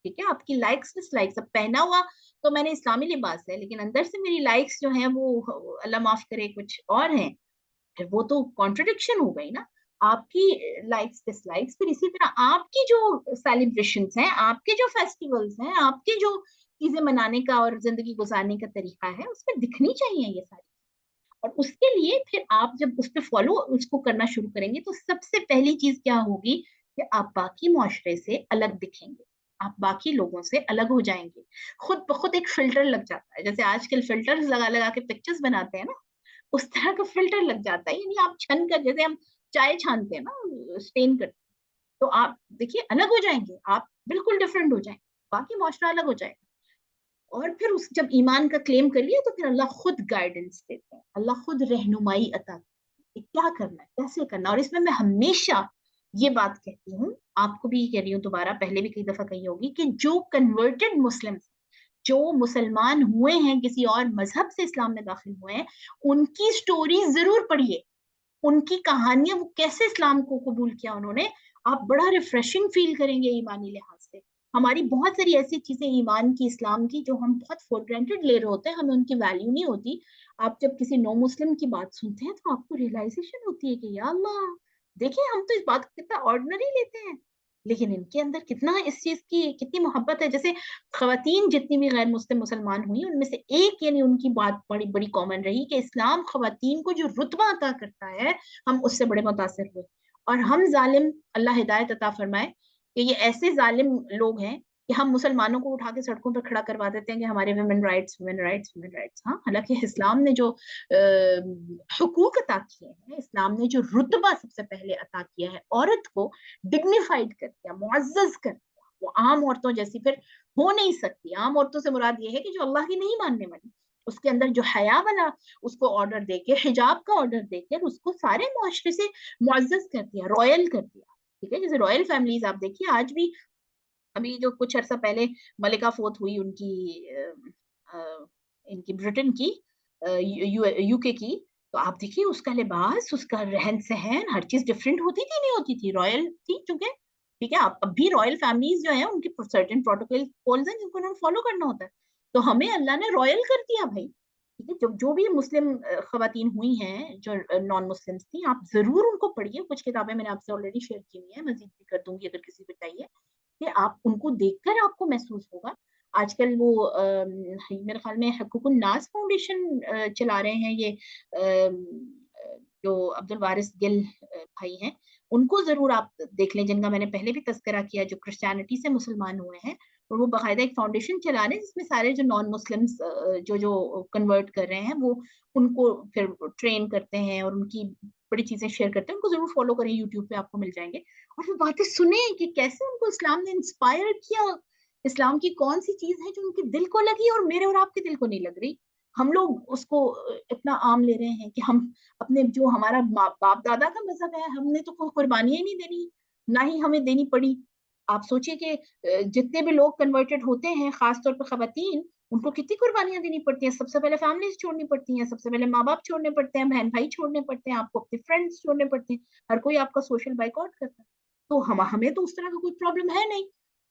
ठीक है, आपकी लाइक्स डिसलाइक्स। अब पहना हुआ तो मैंने इस्लामी लिबास है, लेकिन अंदर से मेरी लाइक्स जो है वो अल्लाह माफ करे कुछ और हैं, फिर वो तो कॉन्ट्रडिक्शन हो गई ना। आपकी लाइक्स डिसलाइक्स, फिर इसी तरह आपकी जो सेलिब्रेशंस हैं, आपके जो फेस्टिवल्स हैं, आपके जो चीजें मनाने का और जिंदगी गुजारने का तरीका है, उसमें दिखनी चाहिए ये सारी। और उसके लिए फिर आप जब उस पर फॉलो उसको करना शुरू करेंगे तो सबसे पहली चीज क्या होगी कि आप बाकी मुआशरे से अलग दिखेंगे, आप बाकी लोगों से अलग हो जाएंगे। खुद ब खुद एक फिल्टर लग जाता है, जैसे आजकल फिल्टर्स लगा लगा के पिक्चर्स बनाते हैं ना, उस तरह का फिल्टर लग जाता है। यानी आप छन कर, जैसे हम चाय छानते हैं ना, स्टेन करते हैं, तो आप देखिए अलग हो जाएंगे, आप बिल्कुल डिफरेंट हो जाएंगे, बाकी मुआशरा अलग हो जाएगा। और फिर उस जब ईमान का क्लेम कर लिया तो फिर अल्लाह खुद गाइडेंस देते हैं, अल्लाह खुद रहनुमाई अता करते हैं कि क्या करना है, कैसे करना है। और इसमें मैं हमेशा ये बात कहती हूँ, आपको भी कह रही हूँ दोबारा, पहले भी कई दफा कही होगी, कि जो कन्वर्टेड मुस्लिम, जो मुसलमान हुए हैं, किसी और मजहब से इस्लाम में दाखिल हुए हैं, उनकी स्टोरी जरूर पढ़िए, उनकी कहानियां, वो कैसे इस्लाम को कबूल किया उन्होंने। आप बड़ा रिफ्रेशिंग फील करेंगे ईमानी लिहाज से। हमारी बहुत सारी ऐसी चीजें ईमान की, इस्लाम की, जो हम बहुत फॉर ग्रांटेड ले रहे होते हैं, हमें उनकी वैल्यू नहीं होती। आप जब किसी नो मुस्लिम की बात सुनते हैं तो आपको रियलाइजेशन होती है कि या अल्लाह, देखिए हम तो इस बात को कितना ऑर्डिनरी लेते हैं, लेकिन इनके अंदर कितना इस चीज की कितनी मोहब्बत है। जैसे खवातीन जितनी भी गैर मुस्लिम मुसलमान हुई, उनमें से एक, यानी उनकी बात बड़ी बड़ी कॉमन रही कि इस्लाम खवातीन को जो रुतबा अता करता है, हम उससे बड़े मुतासिर हुए। और हम जालिम, अल्लाह हिदायत अता फरमाए, कि ये ऐसे जालिम लोग हैं کہ ہم مسلمانوں کو اٹھا کے سڑکوں پر کھڑا کروا دیتے ہیں کہ ہمارے women rights women rights women rights. ہاں، حالانکہ اسلام نے جو حقوق عطا کیے ہیں، اسلام نے جو رتبہ سب سے پہلے عطا کیا ہے، عورت کو ڈگنیفائڈ کر دیا، معزز کر دیا. وہ عام عورتوں جیسی پھر ہو نہیں سکتی. عام عورتوں سے مراد یہ ہے کہ جو اللہ کی نہیں ماننے والی، اس کے اندر جو حیا والا اس کو آرڈر دے کے، حجاب کا آرڈر دے کے اس کو سارے معاشرے سے معزز کر دیا، رائل کر دیا. ٹھیک ہے، جیسے رائل فیملیز آپ دیکھیے آج بھی. ابھی جو کچھ عرصہ پہلے ملکہ فوت ہوئی ان کی، ان کی برٹن کی، یو کے کی، تو آپ دیکھیے اس کا لباس، اس کا رہن سہن، ہر چیز ڈفرینٹ ہوتی تھی نہیں ہوتی تھی، رائل تھی چونکہ. ٹھیک ہے، اب بھی رائل فیملیز جو ہیں ان کی سرٹن پروٹوکولز ہیں جن کو انہوں نے فالو کرنا ہوتا ہے. تو ہمیں اللہ نے رائل کر دیا بھائی. ٹھیک ہے، جو بھی مسلم خواتین ہوئی ہیں جو نان مسلمس تھیں، آپ ضرور ان کو پڑھیے. کچھ کتابیں میں نے آپ سے آلریڈی شیئر کی ہوئی ہیں، مزید بھی کر دوں گی اگر کسی کو چاہیے. کہ آپ ان کو دیکھ کر آپ کو محسوس ہوگا. آج کل وہ میرے خیال میں حقوق الناس فاؤنڈیشن چلا رہے ہیں یہ، جو عبد الوارث گل بھائی ہیں، ان کو ضرور آپ دیکھ لیں، جن کا میں نے پہلے بھی تذکرہ کیا، جو کرسچینٹی سے مسلمان ہوئے ہیں. اور وہ باقاعدہ ایک فاؤنڈیشن چلا رہے ہیں جس میں سارے جو نان مسلمس جو کنورٹ کر رہے ہیں وہ ان کو پھر ٹرین کرتے ہیں اور ان کی بڑی چیزیں شیئر کرتے ہیں. ان کو ضرور فالو کریں، یوٹیوب پہ آپ کو مل جائیں گے. اور وہ باتیں سنیں کہ کیسے ان کو اسلام نے انسپائر کیا، اسلام کی کون سی چیز ہے جو ان کے دل کو لگی اور میرے اور آپ کے دل کو نہیں لگ رہی. ہم لوگ اس کو اتنا عام لے رہے ہیں کہ ہم اپنے جو ہمارا باپ دادا کا مذہب ہے، ہم نے تو کوئی قربانیاں ہی نہیں دینی، نہ ہی ہمیں دینی پڑی. آپ سوچئے کہ جتنے بھی لوگ کنورٹڈ ہوتے ہیں، خاص طور پہ خواتین، ان کو کتنی قربانیاں دینی پڑتی ہیں. سب سے پہلے فیملیز چھوڑنی پڑتی ہیں، سب سے پہلے ماں باپ چھوڑنے پڑتے ہیں، بہن بھائی چھوڑنے پڑتے ہیں، آپ کو اپنے فرینڈس چھوڑنے پڑتے ہیں. ہر کوئی آپ کا سوشل بائیکاٹ کرتا ہے. تو ہمیں تو اس طرح کا کوئی پرابلم ہے نہیں.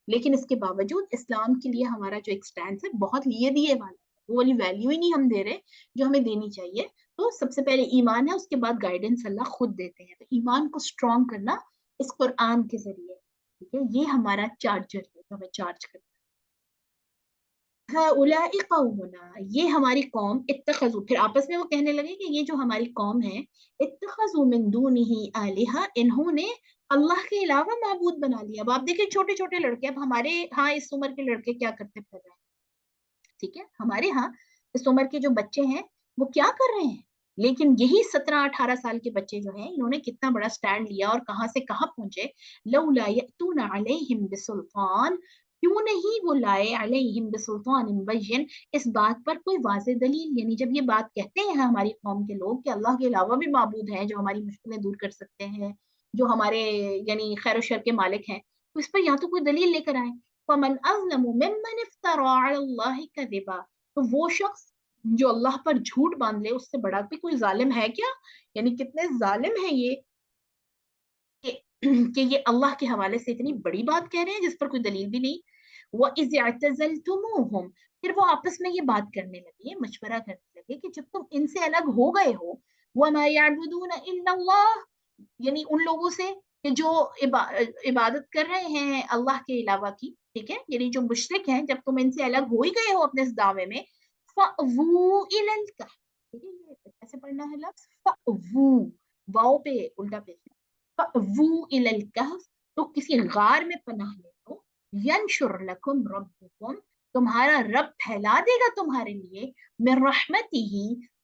لیکن اس کے باوجود اسلام کے لیے ہمارا جو ایک سٹینس ہے بہت لیے دیے والا، وہ والی ویلیو ہی نہیں ہم دے رہے جو ہمیں دینی چاہیے. تو سب سے پہلے ایمان ہے، اس کے بعد گائیڈنس اللہ خود دیتے ہیں. تو ایمان کو اسٹرانگ کرنا اس قرآن کے ذریعے. ٹھیک ہے، یہ ہمارا چارجر ہے جو ہمیں چارج کرتا ہے. هؤلاء قومنا، یہ ہماری قوم، اتخذوا، پھر آپس میں وہ کہنے لگے کہ یہ جو ہماری قوم ہے، اتخذوا من دونه آلہہ، انہوں نے اللہ کے علاوہ معبود بنا لیا. اب آپ دیکھیں چھوٹے چھوٹے لڑکے، اب ہمارے ہاں اس عمر کے لڑکے کیا کرتے پھر رہے ہیں. ٹھیک ہے، ہمارے ہاں اس عمر کے جو بچے ہیں وہ کیا کر رہے ہیں. لیکن یہی 17-18 سال کے بچے جو ہیں، انہوں نے کتنا بڑا سٹینڈ لیا اور کہاں سے کہاں پہنچے. لولا یأتون علیہم بسلطان، کیوں نہیں وہ لائے علیہم بسلطان بین، اس بات پر کوئی واضح دلیل. یعنی جب یہ بات کہتے ہیں ہماری قوم کے لوگ کہ اللہ کے علاوہ بھی معبود ہیں جو ہماری مشکلیں دور کر سکتے ہیں، جو ہمارے یعنی خیر و شر کے مالک ہیں، تو اس پر یا تو کوئی دلیل لے کر آئیں. فمن اظلم ممن افترى على الله كذبا، تو وہ شخص جو اللہ پر جھوٹ باندھ لے، اس سے بڑا بھی کوئی ظالم ہے کیا. یعنی کتنے ظالم ہیں یہ کہ یہ اللہ کے حوالے سے اتنی بڑی بات کہہ رہے ہیں جس پر کوئی دلیل بھی نہیں. وَإِذِ اعْتَزَلْتُمُوهُمْ، پھر وہ آپس میں یہ بات کرنے لگے، مشورہ کرنے لگے کہ جب تم ان سے الگ ہو گئے ہو، وَمَا يَعْبُدُونَ إِلَّا اللَّهِ، یعنی ان لوگوں سے کہ جو عبادت کر رہے ہیں اللہ کے علاوہ کی. ٹھیک ہے، یعنی جو مشرک ہیں، جب تم ان سے الگ ہو ہی گئے ہو اپنے اس دعوے میں، فَأْوُوا إِلَى الْكَهْفِ، ٹھیک ہے، یہ کیسے پڑھنا ہے لفظ فَأْوُوا، واؤ پہ الٹا پیش ہے. فَأْوُوا إِلَى الْكَهْفِ، تو کسی غار میں پناہ لے لو. يَنشُرْ لَكُمْ رَبُّكُمْ، تمہارا رب پھیلا دے گا تمہارے لیے، من رحمتہ،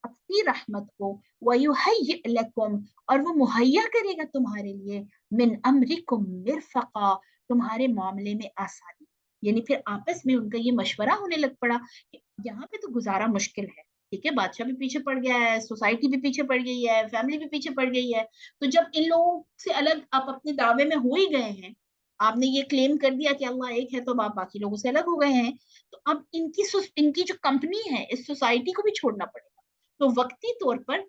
اپنی رحمت کو، وَيُهَيِّئْ لَكُمْ، اور وہ مہیا کرے گا تمہارے لیے، من امرکم مرفقا، تمہارے معاملے میں آسانی. یعنی پھر آپس میں ان کا یہ مشورہ ہونے لگ پڑا کہ یہاں پہ تو گزارا مشکل ہے. ٹھیک ہے، بادشاہ بھی پیچھے پڑ گیا ہے، سوسائٹی بھی پیچھے پڑ گئی ہے، فیملی بھی پیچھے پڑ گئی ہے. تو جب ان لوگوں سے الگ آپ اپنے دعوے میں ہو ہی گئے ہیں، آپ نے یہ کلیم کر دیا کہ اللہ ایک ہے، تو آپ باقی لوگوں سے الگ ہو گئے ہیں، تو اب ان کی جو کمپنی ہے، اس سوسائٹی کو بھی چھوڑنا پڑے گا. تو وقتی طور پر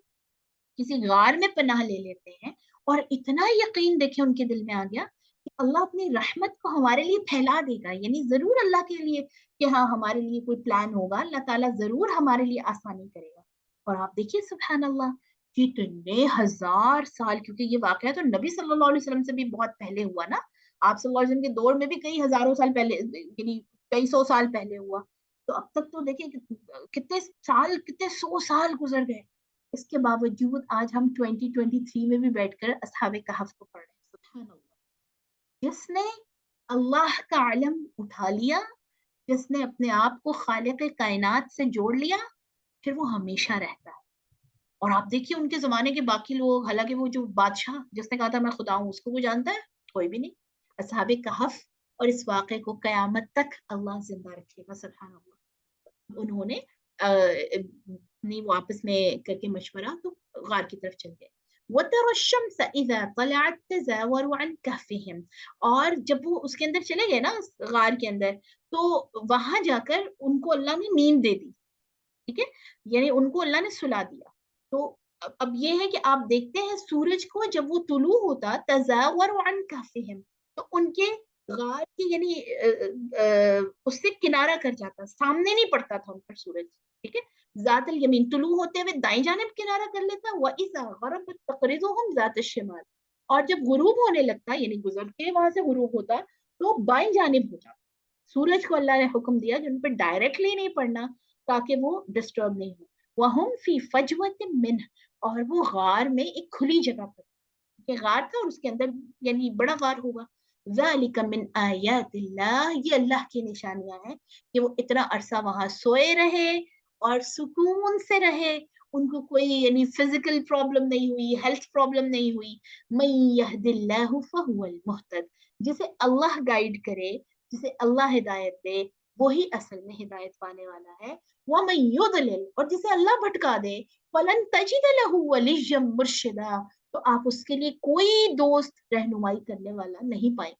کسی غار میں پناہ لے لیتے ہیں، اور اتنا یقین دیکھیں ان کے دل میں آ گیا کہ اللہ اپنی رحمت کو ہمارے لیے پھیلا دے گا. یعنی ضرور اللہ کے لیے کہ ہاں ہمارے لیے کوئی پلان ہوگا، اللہ تعالیٰ ضرور ہمارے لیے آسانی کرے گا. اور آپ دیکھیے سبحان اللہ، کتنے ہزار سال، کیونکہ یہ واقعہ تو نبی صلی اللہ علیہ وسلم سے بھی بہت پہلے ہوا نا. آپ صلی اللہ علیہ وسلم کے دور میں بھی کئی ہزاروں سال پہلے، یعنی کئی سو سال پہلے ہوا. تو اب تک تو دیکھیں کتنے سال، کتنے 100 سال گزر گئے. اس کے باوجود آج ہم 2023 میں بھی بیٹھ کر اصحاب کہف کو پڑھ رہے ہیں. سبحان اللہ، جس نے अल्लाह का इल्म उठा लिया, जिसने अपने आप को खालिक कायनात से जोड़ लिया, फिर वो हमेशा रहता है। और आप देखिए उनके जमाने के बाकी लोग, हालांकि वो जो बादशाह जिसने कहा था मैं खुदा हूँ, उसको वो जानता है? कोई भी नहीं। असहाबे कहफ और इस वाक़े को कयामत तक अल्लाह जिंदा रखेगा, सुभान अल्लाह। उन्होंने नहीं, वो आपस में करके मशवरा तो गार की तरफ चल गए। वतरा शम्स इज़ा तलअत तज़ावरु अन कहफिहिम, और जब वो उसके अंदर चले गए ना, उस गार के अंदर, तो वहां जाकर उनको अल्लाह ने नींद दे दी। ठीक है, यानी उनको अल्लाह ने सुला दिया। तो अब ये है कि आप देखते हैं सूरज को जब वो तुलू होता, तज़ावरु अन कहफिहिम, तो उनके गार की यानी उससे किनारा कर जाता, सामने नहीं पड़ता था उन पर सूरज। ठीक है, जातल यमीन तुलू होते हुए दाएं जानिब किनारा कर लेता, व इज़ा गरबत तक़रिज़ुहुम ज़ात शिमाल, और जब गुरूब होने लगता यानी गुजर के वहां से गुरूब होता, तो बाएं जानिब हो जाता। सूरज को अल्लाह ने हुक्म दिया कि उन पर डायरेक्टली नहीं पड़ना, ताकि वो डिस्टर्ब नहीं हो। वहुम फी फजवत मिन, और वो गार में एक खुली जगह पर, ये गार था और उसके अंदर यानी बड़ा गार होगा। ज़ालिका मिन आयातिल्लाह, ये अल्लाह की निशानियां हैं कि वो इतना अरसा वहां सोए रहे और सुकून से रहे, उनको कोई यानी फिजिकल प्रॉब्लम नहीं हुई, हेल्थ प्रॉब्लम नहीं हुई। मन यहदिल्लाहु फहुवल मुहतद, जिसे अल्लाह गाइड करे, जिसे अल्लाह हिदायत दे, वही असल में हिदायत पाने वाला है। वमन युदलिल, और जिसे अल्लाह भटका दे, फलन तजिद लहु वलिय्यम मुर्शिदा, तो आप उसके लिए कोई दोस्त रहनुमाई करने वाला नहीं पाएंगे।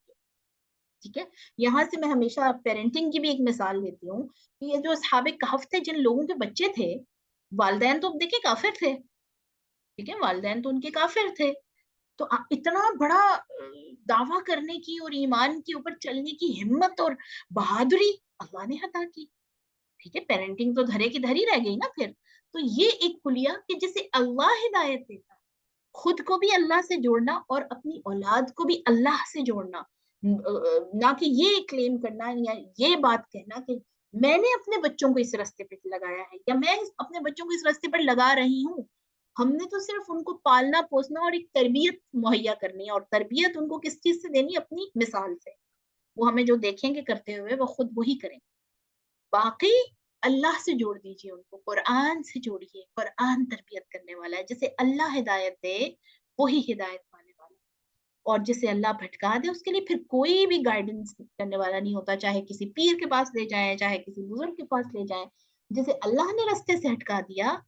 ठीक है, यहाँ से मैं हमेशा पेरेंटिंग की भी एक मिसाल लेती हूँ कि ये जो असहाबे कहफ थे, जिन लोगों के बच्चे थे, वालदैन तो देखिए काफिर थे। ठीक है, वालदैन तो उनके काफिर थे। तो इतना बड़ा दावा करने की और ईमान के ऊपर चलने की हिम्मत और बहादुरी अल्लाह ने अता की। ठीक है, पेरेंटिंग तो धरे की धरी रह गई ना फिर। तो ये एक कुलिया कि जिसे अल्लाह हिदायत देता, खुद को भी अल्लाह से जोड़ना और अपनी औलाद को भी अल्लाह से जोड़ना, ना कि ये क्लेम करना या ये बात कहना कि मैंने अपने बच्चों को इस रास्ते पे लगाया है या मैं अपने बच्चों को इस रास्ते पर लगा रही हूँ। हमने तो सिर्फ उनको पालना पोसना और एक तरबियत मुहैया करनी है, और तरबियत उनको किस चीज से देनी? अपनी मिसाल से। वो हमें जो देखेंगे करते हुए वो खुद वही करेंगे। बाकी अल्लाह से जोड़ दीजिए उनको, कुरान से जोड़िए, कुरान तरबियत करने वाला है। जिसे अल्लाह हिदायत दे वही हिदायत पाने वाला है, और जिसे अल्लाह भटका दे उसके लिए फिर कोई भी गाइडेंस करने वाला नहीं होता, चाहे किसी पीर के पास ले जाए, चाहे किसी बुजुर्ग के पास ले जाए। जिसे अल्लाह ने रास्ते से हटा दिया,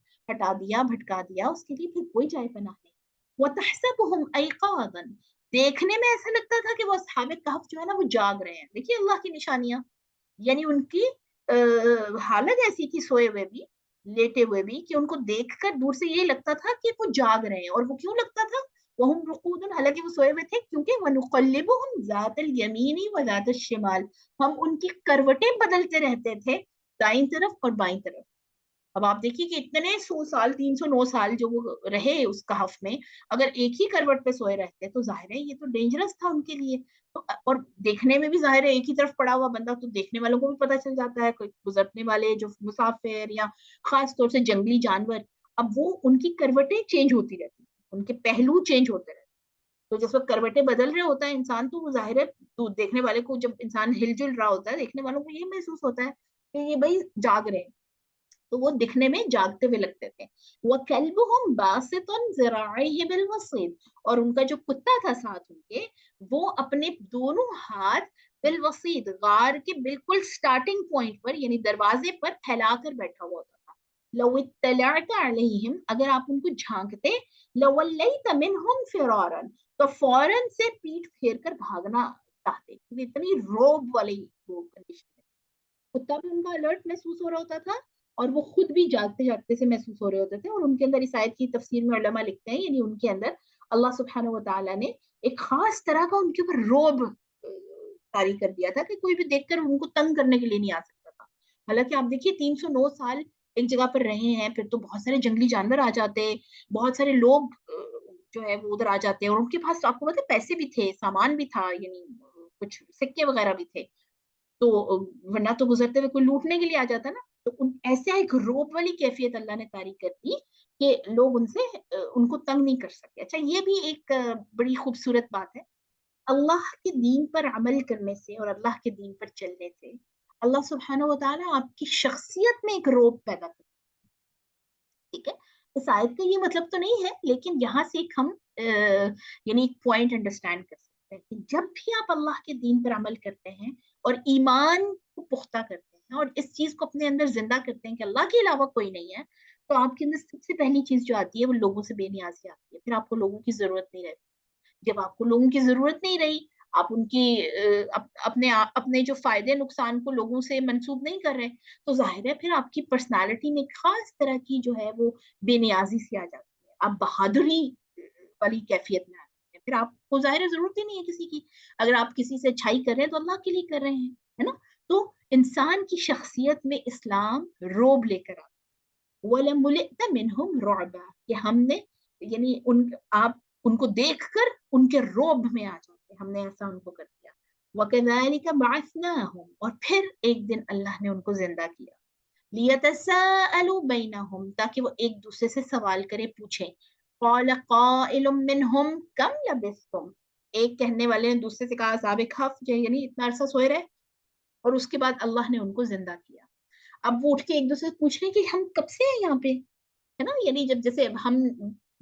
भटका दिया, उसके लिए फिर कोई जाए पनाह नहीं। वतहसबुहुम अयकाज़न, देखने में ऐसा लगता था कि वो असहाबे कहफ जो है ना वो जाग रहे हैं। देखिए अल्लाह की निशानियां, यानी उनकी हालत ऐसी थी, सोए हुए भी, लेटे हुए भी, कि उनको देखकर दूर से ये लगता था कि वो जाग रहे हैं। और वो क्यों लगता था? वहुम रुकूदुन, हालांकि वो सोए हुए थे, क्योंकि वनुक़ल्लिबुहुम ज़ातल यमीनी व ज़ातल शिमाल, हम उनकी करवटें बदलते रहते थे, दाईं तरफ और बाईं तरफ। अब आप देखिए कि इतने 100 साल, 309 साल जो वो रहे उस कहफ में, अगर एक ही करवट पे सोए रहते तो जाहिर है ये तो डेंजरस था उनके लिए। तो और देखने में भी जाहिर है, एक ही तरफ पड़ा हुआ बंदा तो देखने वालों को भी पता चल जाता है, कोई गुजरने वाले जो मुसाफिर या खास तौर से जंगली जानवर, अब वो उनकी करवटें चेंज होती रहती, उनके पहलू चेंज होते रहते। तो जिस वक्त करवटें बदल रहे होता है इंसान, तो वो जाहिर है, तो देखने वाले को, जब इंसान हिलजुल रहा होता है, देखने वालों को ये महसूस होता है कि ये भाई जाग रहे हैं, तो वो दिखने में जागते हुए लगते थे। वह कल्बुहुम बासितुन ज़िराइहि बिल वसीद, और उनका जो कुत्ता था साथ उनके, वो अपने दोनों हाथ बिल वसीद, गार के बिल्कुल स्टार्टिंग पॉइंट पर यानी दरवाजे पर फैलाकर बैठा हुआ होता था। लव इत्तलअता अलैहिम, अगर आप उनको झांकते, लवल्लैत मिनहुम फिरारन, तो फौरन से पीठ फेर कर भागना चाहते, इतनी रोब वाली वो कंडीशन है। कुत्ता भी उनका अलर्ट महसूस हो रहा होता था, और वो खुद भी जागते जागते से महसूस हो रहे होते थे। और उनके अंदर इस आयत की तफसीर में उलमा लिखते हैं, यानी उनके अंदर अल्लाह सुब्हानहू व तआला ने एक खास तरह का उनके ऊपर रोब तारी कर दिया था कि कोई भी देखकर उनको तंग करने के लिए नहीं आ सकता था। हालांकि आप देखिए 309 साल एक जगह पर रहे हैं, फिर तो बहुत सारे जंगली जानवर आ जाते, बहुत सारे लोग जो है वो उधर आ जाते हैं, और उनके पास आपको पता है पैसे भी थे, सामान भी था, यानी कुछ सिक्के वगैरह भी थे। तो वरना तो गुजरते हुए कोई लूटने के लिए आ जाता ना। तो उन ऐसे एक रोब वाली कैफियत अल्लाह ने तारी कर दी कि लोग उनको तंग नहीं कर सके। अच्छा, ये भी एक बड़ी खूबसूरत बात है اللہ کے دین پر عمل کرنے سے اور اللہ کے دین پر چلنے سے اللہ سبحانہ و تعالیٰ آپ کی شخصیت میں ایک روب پیدا کرتا ہے. ٹھیک ہے. اس آیت کا یہ مطلب تو نہیں ہے، لیکن یہاں سے ایک ہم یعنی ایک پوائنٹ انڈرسٹینڈ کر سکتے ہیں کہ جب بھی آپ اللہ کے دین پر عمل کرتے ہیں اور ایمان کو پختہ کرتے ہیں اور اس چیز کو اپنے اندر زندہ کرتے ہیں کہ اللہ کے علاوہ کوئی نہیں ہے، تو آپ کے اندر سب سے پہلی چیز جو آتی ہے وہ لوگوں سے بے نیازی آتی ہے. پھر آپ کو لوگوں کی ضرورت نہیں رہتی. جب آپ کو لوگوں کی ضرورت نہیں رہی، آپ ان کی اپنے جو فائدے نقصان کو لوگوں سے منسوب نہیں کر رہے، تو ظاہر ہے پھر آپ کی پرسنالٹی میں ایک خاص طرح کی جو ہے وہ بے نیازی سی آ جاتی ہے. آپ بہادری والی کیفیت میں آ جاتے ہیں. پھر آپ کو ظاہر ضرورت ہی نہیں ہے کسی کی. اگر آپ کسی سے اچھائی کر رہے ہیں تو اللہ کے لیے کر رہے ہیں، ہے نا. تو انسان کی شخصیت میں اسلام روب لے کر آتا ہے. وَلَمُلِئْتَ مِنْهُمْ رُعْبًا، کہ ہم نے یعنی آپ ان کو دیکھ کر ان کے روب میں آ جاتے، ہم نے ایسا ان کو کر دیا. وَكَذَلِكَ بَعَثْنَاهُمْ، اور پھر ایک دن اللہ نے ان کو زندہ کیا. لِيَتَسَاءَلُوا بَيْنَهُمْ، تاکہ وہ ایک دوسرے سے سوال کرے پوچھیں. قَالَ قَائِلٌ مِّنْهُمْ كَمْ لَبِثْتُمْ، ایک کہنے والے نے دوسرے سے کہا اصحاب کہف یعنی اتنا عرصہ سوئے رہے. اور اس کے بعد اللہ نے ان کو زندہ کیا. اب وہ اٹھ کے ایک دوسرے سے پوچھ رہے کہ ہم کب سے ہیں یہاں پہ، ہے نا. یعنی جب جیسے ہم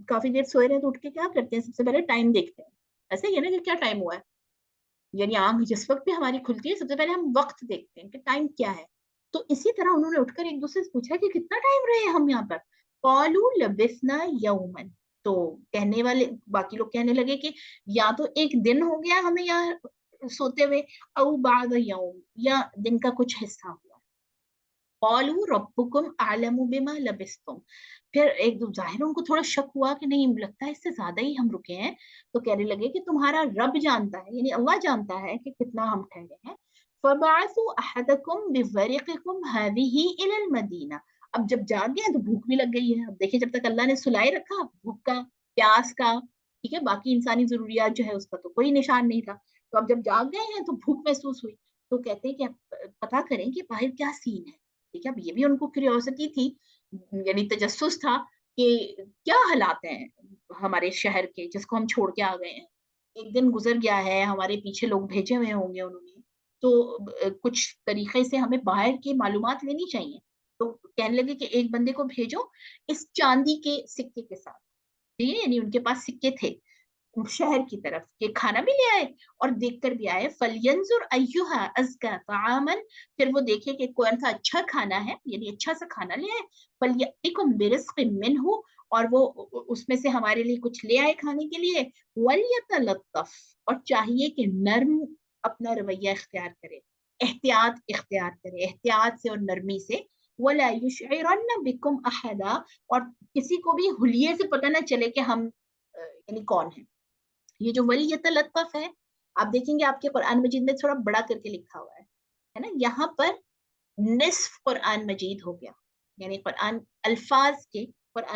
کافی دیر سوئے رہے تو اٹھ کے کیا کرتے ہیں، سب سے پہلے ٹائم دیکھتے ہیں. ایسے ہی ہے نا کہ کیا ٹائم ہوا ہے. یعنی آنکھ جس وقت بھی ہماری کھلتی ہے سب سے پہلے ہم وقت دیکھتے ہیں کہ ٹائم کیا ہے. تو اسی طرح انہوں نے اٹھ کر ایک دوسرے سے پوچھا کہ کتنا ٹائم رہے ہم یہاں پر. قالوا لبثنا یوما، تو کہنے والے باقی لوگ کہنے لگے کہ یا تو ایک دن ہو گیا ہمیں یہاں سوتے ہوئے، او بعد یوم، یا دن کا کچھ حصہ ہوا. قالوا ربکم اعلم بما لبثتم، پھر ایک دو ظاہر ان کو تھوڑا شک ہوا کہ نہیں لگتا ہے اس سے زیادہ ہی ہم رکے ہیں. تو کہنے لگے کہ تمہارا رب جانتا ہے، یعنی اللہ جانتا ہے کہ کتنا ہم ٹھہرے ہیں. فبعثوا احدکم بورقکم هذه الى المدینہ، اب جب جاگ گئے تو بھوک بھی لگ گئی ہے. اب دیکھیں جب تک اللہ نے سلائے رکھا بھوک کا پیاس کا، ٹھیک ہے، باقی انسانی ضروریات جو ہے اس کا تو کوئی نشان نہیں تھا. تو اب جب جاگ گئے ہیں تو بھوک محسوس ہوئی. تو کہتے ہیں کہ پتا کریں کہ باہر کیا سین ہے. ٹھیک ہے، اب یہ بھی ان کو کیوریوسٹی تھی، یعنی تجسس تھا کہ کیا حالات ہیں ہمارے شہر کے جس کو ہم چھوڑ کے آ گئے ہیں. ایک دن گزر گیا ہے، ہمارے پیچھے لوگ بھیجے ہوئے ہوں گے انہوں نے، تو کچھ طریقے سے ہمیں باہر کی معلومات لینی چاہیے. تو کہنے لگے کہ ایک بندے کو بھیجو اس چاندی کے سکے کے ساتھ. ٹھیک ہے، یعنی ان کے پاس سکے تھے شہر کی طرف کہ کھانا بھی لے آئے اور دیکھ کر بھی آئے. فَلْيَنْظُرْ أَيُّهَا أَزْكَىٰ طَعَامًا، پھر وہ دیکھے کہ کون سا اچھا کھانا ہے، یعنی اچھا سا کھانا لے آئے. فَلْيَأْتِكُمْ بِرِزْقٍ مِّنْهُ، اور وہ اس میں سے ہمارے لیے کچھ لے آئے کھانے کے لیے. وَلْيَتَلَطَّفْ، اور چاہیے کہ نرم اپنا رویہ اختیار کرے، احتیاط اختیار کرے، احتیاط سے اور نرمی سے. وَلَا يُشْعِرَنَّ بِكُمْ أَحَدًا، اور کسی کو بھی حلیے سے پتہ نہ چلے کہ ہم یعنی کون ہیں. یہ جو ولی یتلطف ہے، آپ دیکھیں گے آپ کے قرآن مجید میں تھوڑا بڑا کر کے لکھا ہوا ہے نا. یہاں پر نصف قرآن مجید ہو گیا، یعنی قرآن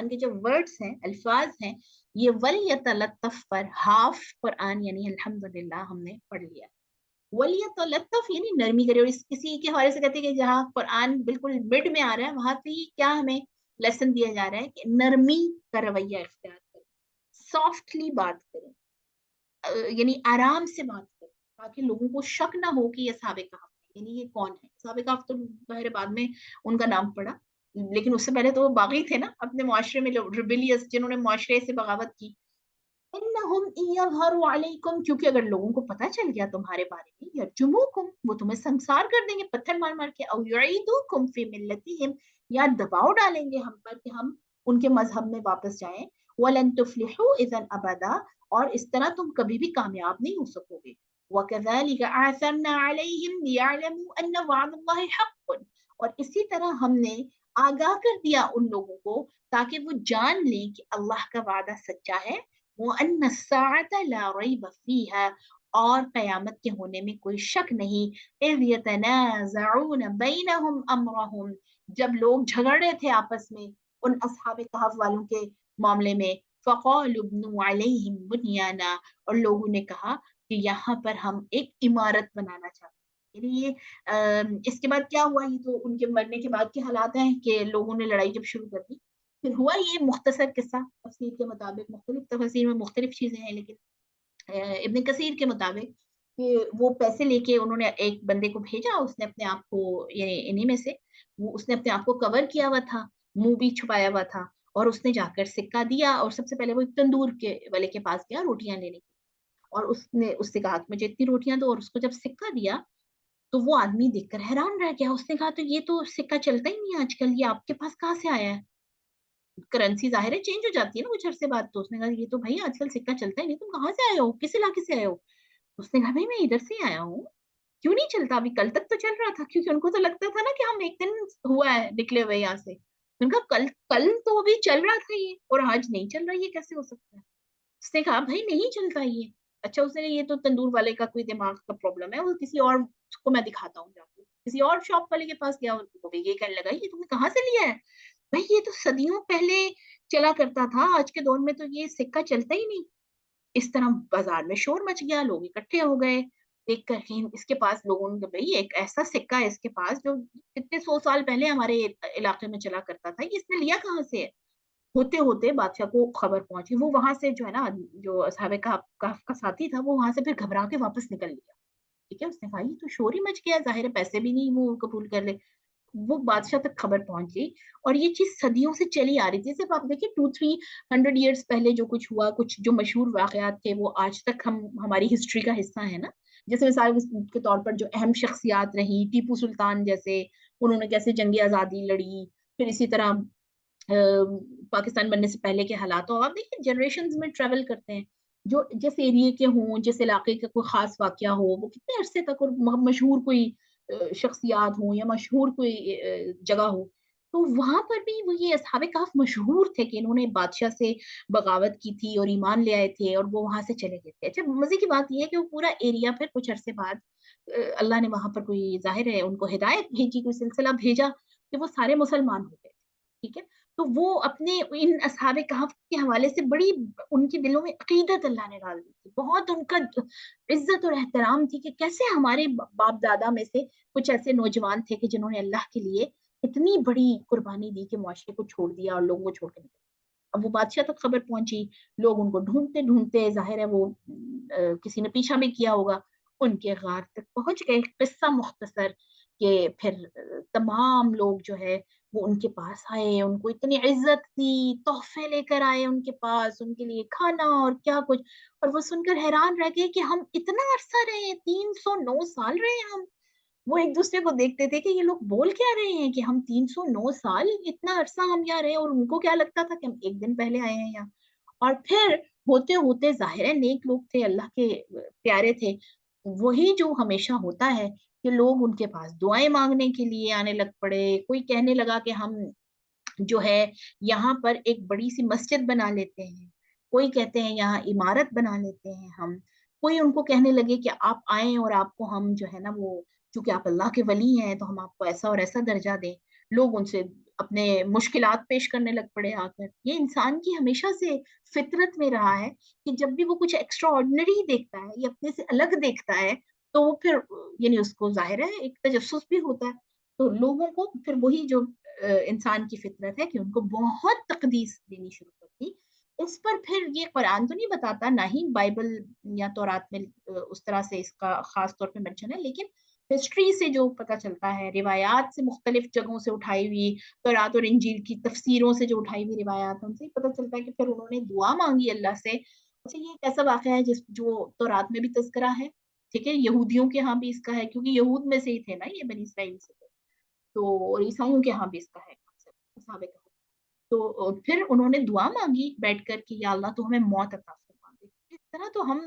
کے جو ورڈز ہیں، الفاظ ہیں، یہ ولی یتلطف پر ہاف قرآن یعنی الحمدللہ ہم نے پڑھ لیا. ولی یتلطف یعنی نرمی کرے. اور کسی کے حوالے سے کہتے ہیں کہ جہاں قرآن بالکل مڈ میں آ رہا ہے وہاں پہ کیا ہمیں لیسن دیا جا رہا ہے کہ نرمی کا رویہ اختیار کریں، سافٹلی بات کریں، یعنی آرام سے بات کریں تاکہ لوگوں کو شک نہ ہو کہ یہ اصحاب کہف ہے، یعنی یہ کون ہے. اصحاب کہف تو ظاہر بعد میں ان کا نام پڑا، لیکن اس سے پہلے تو وہ باغی تھے نا اپنے معاشرے میں، ریبیلیس، جنہوں نے معاشرے سے بغاوت کی. انہم ان یظہروا علیکم، کیونکہ اگر لوگوں کو پتہ چل گیا تمہارے بارے میں، یرجموکم، وہ تمہیں سنسار کر دیں گے پتھر مار مار کے. او یعیدوکم فی ملتہم، یا دباؤ ڈالیں گے ہم پر کہ ہم ان کے مذہب میں واپس جائیں. ولن تفلحوا اذا ابدا، اور اس طرح تم کبھی بھی کامیاب نہیں ہو سکو گے. وَكَذَلِكَ أَعْثَرْنَا عَلَيْهِمْ لِيَعْلَمُوا أَنَّ وَعْدَ اللَّهِ حَقٌّ، اور اسی طرح ہم نے آگاہ کر دیا ان لوگوں کو تاکہ وہ جان لیں کہ اللہ کا وعدہ سچا ہے. وَأَنَّ السَّاعَةَ لَا رَيْبَ فِيهَا، اور قیامت کے ہونے میں کوئی شک نہیں. إِذْ يَتَنَازَعُونَ بَيْنَهُمْ أَمْرَهُمْ، جب لوگ جھگڑ رہے تھے آپس میں ان اصحاب کہف والوں کے معاملے میں. فَقَالُوا ابْنُوا عَلَيْهِمْ بُنْيَانًا، اور لوگوں نے کہا کہ یہاں پر ہم ایک عمارت بنانا چاہتے ہیں. یعنی یہ اس کے بعد کیا ہوا، یہ تو ان کے مرنے کے بعد کے حالات ہیں کہ لوگوں نے لڑائی جب شروع کر دی. پھر ہوا یہ مختصر قصہ، تفسیر کے مطابق مختلف تفسیر میں مختلف چیزیں ہیں، لیکن इब्न कसीर के मुताबिक कि वो पैसे लेके उन्होंने एक बंदे को भेजा, उसने अपने आप को ये इन्हीं में से वो उसने अपने आप को कवर किया हुआ था, मुंह भी छुपाया हुआ था, और उसने जाकर सिक्का दिया और सबसे पहले वो एक तंदूर के वाले के पास गया रोटियां लेने, और उसने उससे कहा कि मुझे इतनी रोटियां दो, और उसको जब सिक्का दिया तो वो आदमी देखकर हैरान रह गया। उसने कहा तो ये तो सिक्का चलता ही नहीं है आजकल, ये आपके पास कहाँ से आया है? करेंसी ज़ाहिर है चेंज हो जाती है ना कुछ अरसे बाद। तो उसने कहा ये तो भई आजकल सिक्का चलता ही नहीं, तुम कहाँ से आए हो? किस इलाके से आए हो? उसने कहा भई मैं इधर से ही आया हूँ। क्यों नहीं चलता? अभी कल तक तो चल रहा था, क्योंकि उनको तो लगता था ना कि हम 1 दिन हुआ है निकले हुए यहाँ से। मैंने कहा कल कल तो अभी चल रहा था ये, और आज नहीं चल रहा, ये कैसे हो सकता है? उसने कहा भाई नहीं चलता ये। अच्छा, उसने ये तो तंदूर वाले का कोई दिमाग का प्रॉब्लम है, वो किसी और को मैं दिखाता हूँ जाके। किसी और शॉप वाले के पास गया, वो भी ये कहने लगा ये तुमने कहाँ से लिया है? भाई ये तो सदियों पहले चला करता था, आज के दौर में तो ये सिक्का चलता ही नहीं। इस तरह बाजार में शोर मच गया, लोग इकट्ठे हो गए देख कर कि इसके पास, लोगों ने भाई एक ऐसा सिक्का है इसके पास जो कितने 100 साल पहले हमारे इलाके में चला करता था, ये इसने लिया कहाँ से है? होते होते बादशाह को खबर पहुंची, वो वहां से जो है ना, जो असहाबे कहफ का साथी था, वो वहां से फिर घबरा के वापस निकल लिया। ठीक है, उसने कहा ये तो शोर ही मच गया, जाहिर है पैसे भी नहीं वो कबूल कर ले। वो बादशाह तक खबर पहुंची, और ये चीज सदियों से चली आ रही थी। सिर्फ आप देखिए 200-300 ईयर्स पहले जो कुछ हुआ, कुछ जो मशहूर वाकयात थे, वो आज तक हम हमारी हिस्ट्री का हिस्सा है ना। जैसे मिसाल के तौर पर जो अहम शख्सियात रही, टीपू सुल्तान जैसे, उन्होंने कैसे जंग आजादी लड़ी। फिर इसी तरह पाकिस्तान बनने से पहले के हालात हो, आप देखिए जनरेशन में ट्रेवल करते हैं, जो जिस एरिया के हों, जिस इलाके का कोई खास वाकया हो, वो कितने अरसे तक, और मशहूर कोई शख्सियात हो या मशहूर कोई जगह हो, तो वहां पर भी वो ये असहाबे कहफ मशहूर थे कि इन्होंने बादशाह से बगावत की थी और ईमान ले आए थे, और वो वहां से चले गए थे। अच्छा, मजे की बात यह है कि वो पूरा एरिया फिर कुछ अरसे बाद अल्लाह ने वहां पर कोई, जाहिर है उनको हिदायत भेजी, कोई सिलसिला भेजा कि वो सारे मुसलमान हो गए। ठीक है, तो वो अपने इन असहाबे कहफ के हवाले से बड़ी उनके दिलों में अकीदत अल्लाह ने डाल दी थी, बहुत उनका इज्जत और एहतराम थी कि कैसे हमारे बाप दादा में से कुछ ऐसे नौजवान थे कि जिन्होंने अल्लाह के लिए इतनी बड़ी कुर्बानी दी कि मुआशरे को छोड़ दिया और लोगों को छोड़ के निकल गए। अब वो बादशाह तक खबर पहुंची, लोग उनको ढूंढते ढूंढते, जाहिर है वो किसी ने पीछा भी किया होगा, उनके गार तक पहुंच गए। किस्सा मुख्तसर कि फिर तमाम लोग जो है वो उनके पास आए, उनको इतनी इज्जत दी, तोहफे लेकर आए उनके पास, उनके लिए खाना और क्या कुछ। और वो सुनकर हैरान रह गए कि हम इतना अरसा रहे हैं, 309 साल रहे हैं हम। वो एक दूसरे को देखते थे कि ये लोग बोल क्या रहे हैं कि हम 309 साल, इतना अरसा हम यहाँ रहे, और उनको क्या लगता था कि हम एक दिन पहले आए हैं यहाँ। और फिर होते होते, जाहिर है नेक लोग थे, अल्लाह के प्यारे थे, वही जो हमेशा होता है कि लोग उनके पास दुआएं मांगने के लिए आने लग पड़े। कोई कहने लगा कि हम जो है यहाँ पर एक बड़ी सी मस्जिद बना लेते हैं, कोई कहते हैं यहाँ इमारत बना लेते हैं हम, कोई उनको कहने लगे कि आप आए और आपको हम जो है ना वो, क्योंकि आप अल्लाह के वली हैं तो हम आपको ऐसा और ऐसा दर्जा दें। लोग उनसे अपने मुश्किलात पेश करने लग पड़े आकर। ये इंसान की हमेशा से फितरत में रहा है कि जब भी वो कुछ एक्स्ट्रा ऑर्डिनरी देखता है या अपने से अलग देखता है, तो वो फिर यानी उसको जाहिर है एक तजस्सुस भी होता है। तो लोगों को फिर वही जो इंसान की फितरत है कि उनको बहुत तकदीस देनी शुरू कर दी। इस पर फिर ये कुरान तो नहीं बताता, ना ही बाइबल या तौरात में उस तरह से इसका खास तौर पे मेंशन है, लेकिन हिस्ट्री से जो पता चलता है, रिवायात से, मुख्तलिफ जगहों से उठाई हुई तौरात और इंजील की तफसीरों से जो उठाई हुई रिवायात है, उनसे ही पता चलता है कि फिर उन्होंने दुआ मांगी अल्लाह से। अच्छा, ये एक ऐसा वाक़या है जिस जो तौरात में भी तज़किरा है। ठीक है, यहूदियों के यहाँ भी इसका है, क्योंकि यहूद में से ही थे ना ये, बनी इसराइल से थे। तो और ईसाइयों के यहाँ भी इसका है concept, असहाबे कहफ। तो फिर उन्होंने दुआ मांगी बैठ कर कि या अल्लाह तो हमें मौत अता फरमा दे। इस तरह तो हम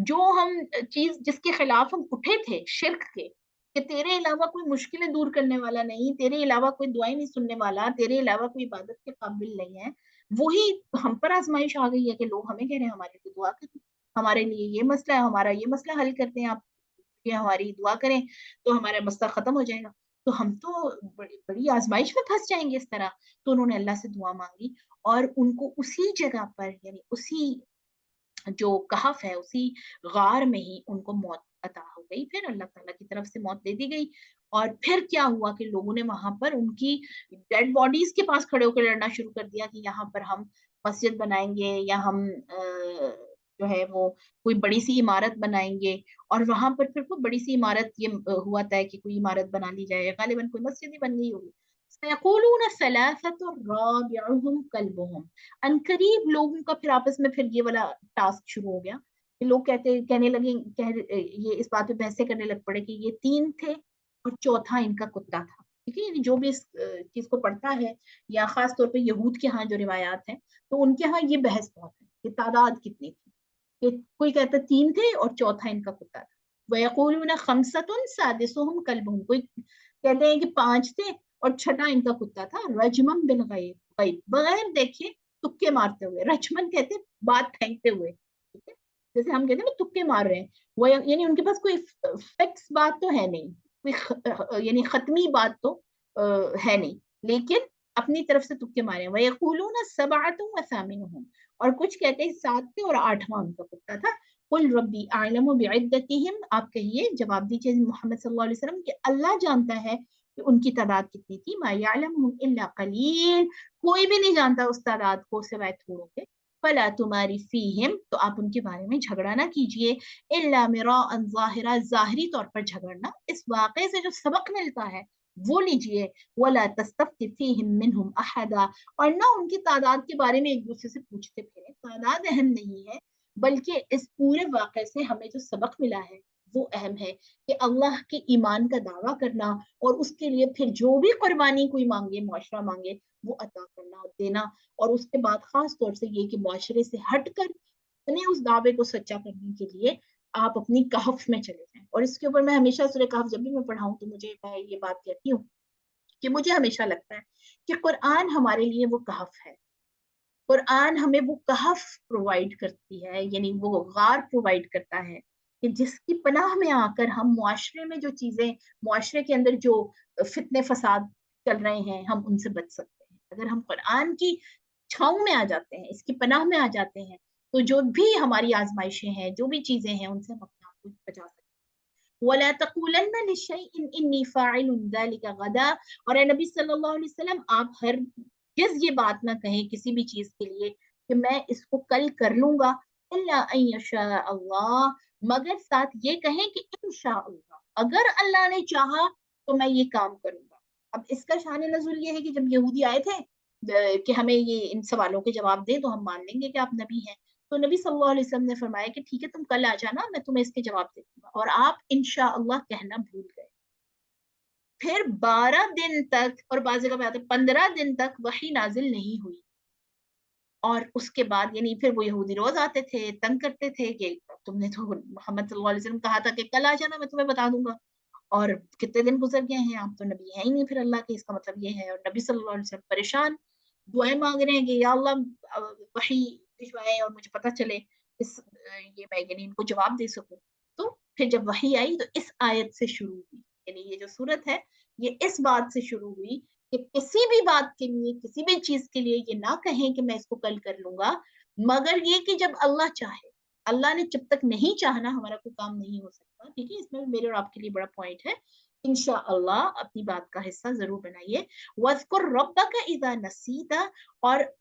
जो हम चीज जिसके खिलाफ हम उठे थे, शिर्क के, कि तेरे अलावा कोई मुश्किलें दूर करने वाला नहीं, तेरे अलावा कोई दुआएं नहीं सुनने वाला, तेरे अलावा कोई इबादत के काबिल नहीं है, वही हम पर आजमाइश आ गई है कि लोग हमें कह रहे हैं हमारे लिए दुआ करें, हमारे लिए ये मसला है, हमारा ये मसला हल करते हैं आप, ये हमारी दुआ करें तो हमारा मसला खत्म हो जाएगा। तो हम तो बड़ी बड़ी आजमाइश में फंस जाएंगे इस तरह। तो उन्होंने अल्लाह से दुआ मांगी, और उनको उसी जगह पर, यानी उसी जो कहफ है, उसी गार में ही उनको मौत अता हो गई। फिर अल्लाह ताला की तरफ से मौत दे दी गई। और फिर क्या हुआ कि लोगों ने वहां पर उनकी डेड बॉडीज के पास खड़े होकर लड़ना शुरू कर दिया कि यहाँ पर हम मस्जिद बनाएंगे, या हम جو है वो कोई बड़ी सी इमारत बनाएंगे, और वहां पर फिर कोई बड़ी सी इमारत, ये हुआ था कि कोई इमारत बना ली जाए, गालिबन कोई मस्जिद ही बन गई होगी। सयक़ूलून सलासतु राबिउहुम कल्बुहुम, अनकरीब लोगों का फिर आपस में फिर ये वाला टास्क शुरू हो गया कि लोग कहने लगे, ये इस बात पे बहसें करने लग पड़े कि ये तीन थे और चौथा इनका कुत्ता था। ठीक है, यानी जो भी इस चीज को पढ़ता है, या खास तौर पे यहूद के यहाँ जो रिवायात हैं, तो उनके यहाँ ये बहस बहुत है कि तादाद कितनी थी, कि कोई कहता तीन थे और चौथा इनका कुत्ता था। वयक़ूलून खम्सतुन सादिसुहुम कल्बुहुम, कोई कहते हैं कि पांच थे और छठा इनका कुत्ता था। रजमन बिन गैब, गैब बगैर देखे, तुक्के मारते हुए, रजमन कहते हैं बात फेंकते हुए। ठीक है, जैसे हम कहते हैं ना तुक्के मार रहे हैं, वो यानी उनके पास कोई फिक्स बात तो है नहीं, कोई यानी खत्मी बात तो है नहीं, लेकिन अपनी तरफ से तुक्के मारे। वयक़ूलून सबअतुन व सामिनुहुम, और कुछ कहते हैं सात थे और आठवां उनका कुत्ता था। कुल रब्बी अअलमु बिइद्दतिहिम, आप कहिए, जवाब दीजिए मोहम्मद सल्लल्लाहु अलैहि वसल्लम, कि अल्लाह जानता है कि उनकी तादाद कितनी थी। मा यअलमुहुम इल्ला कलील, कोई भी नहीं जानता उस तादाद को सिवाय थोड़ों के। फला तुम्हारी फीहिम, तो आप उनके बारे में झगड़ा ना कीजिए। इल्ला मिराअन ज़ाहिरा, ज़ाहिरी तौर पर झगड़ना, इस वाक़े से जो सबक मिलता है वो लीजिए। वला तस्तफ्ति फीहिम मिनहुम अहदा, और ना उनकी तादाद के बारे में एक दूसरे से पूछते फिरे, तादाद अहम नहीं है, बल्कि इस पूरे वाक़े से हमें जो सबक मिला है वो अहम है, कि अल्लाह के ईमान का दावा करना, और उसके लिए फिर जो भी कुर्बानी कोई मांगे, मुआशरा मांगे, वो अता करना और देना। और उसके बाद खास तौर से ये कि मुआशरे से हटकर अपने उस दावे को सच्चा करने के लिए आप अपनी कहफ में चले जाएं। और इसके ऊपर मैं हमेशा सूरह कहफ जब भी मैं पढ़ाऊं तो मैं ये बात कहती हूँ कि मुझे हमेशा लगता है कि कुरान हमारे लिए वो कहफ है। कुरान हमें वो कहफ प्रोवाइड करती है, यानी वो गार प्रोवाइड करता है, कि जिसकी पनाह में आकर हम मुआशरे में जो चीजें, मुआशरे के अंदर जो फितने फसाद चल रहे हैं, हम उनसे बच सकते हैं। अगर हम कुरान की छाँव में आ जाते हैं, इसकी पनाह में आ जाते हैं, तो जो भी हमारी आजमाइशें हैं, जो भी चीजें हैं, उनसे हम अपने आप को बचा सकते हैं। वला तक़ूलन्ना लिशैइन इन्नी फ़ाइलुन ज़ालिका गदा, और ए नबी सल्लल्लाहु अलैहि वसल्लम, आप हर किस ये बात ना कहें किसी भी चीज के लिए कि मैं इसको कल कर लूंगा, इल्ला अन यशा अल्लाह, मगर साथ ये कहें कि इंशा अल्लाह, अगर अल्लाह ने चाहा तो मैं ये काम करूंगा। अब इसका शान नज़ुल ये है कि जब यहूदी आए थे कि हमें ये इन सवालों के जवाब दें तो हम मान लेंगे कि आप नबी हैं, तो नबी सल्लल्लाहु अलैहि वसल्लम ने फरमाया कि ठीक है, तुम कल आ जाना, मैं तुम्हें इसके जवाब दे दूंगा। और आप इंशा अल्लाह कहना भूल गए। फिर 12 दिन तक, और बाज़ जगह पे आते 15 दिन तक वही नाजिल नहीं हुई। और उसके बाद यानी फिर वो यहूदी रोज आते थे, तंग करते थे कि तुमने तो मोहम्मद सल्लल्लाहु अलैहि वसल्लम कहा था कि कल आ जाना, मैं तुम्हें बता दूंगा, और कितने दिन गुजर गए हैं, आप तो नबी है ही नहीं फिर अल्लाह के, इसका मतलब ये है। और नबी सल्लल्लाहु अलैहि वसल्लम परेशान, दुआएं मांग रहे हैं कि या अल्लाह वही भिजवाए और मुझे पता चले, इस ये मैं यानी इनको जवाब दे सकूं। तो फिर जब वही आई तो इस आयत से शुरू हुई, यानी ये जो सूरत है ये इस बात से शुरू हुई कि किसी भी बात के लिए, किसी भी चीज के लिए ये ना कहें कि मैं इसको कल कर लूंगा, मगर ये कि जब अल्लाह चाहे। अल्लाह ने जब तक नहीं चाहना हमारा कोई काम नहीं हो सकता। ठीक है, इसमें मेरे और आपके लिए बड़ा पॉइंट है। इंशा अल्लाह अपनी बात का हिस्सा जरूर बनाइए। वज़कुर रब्बका इज़ा नसीता, और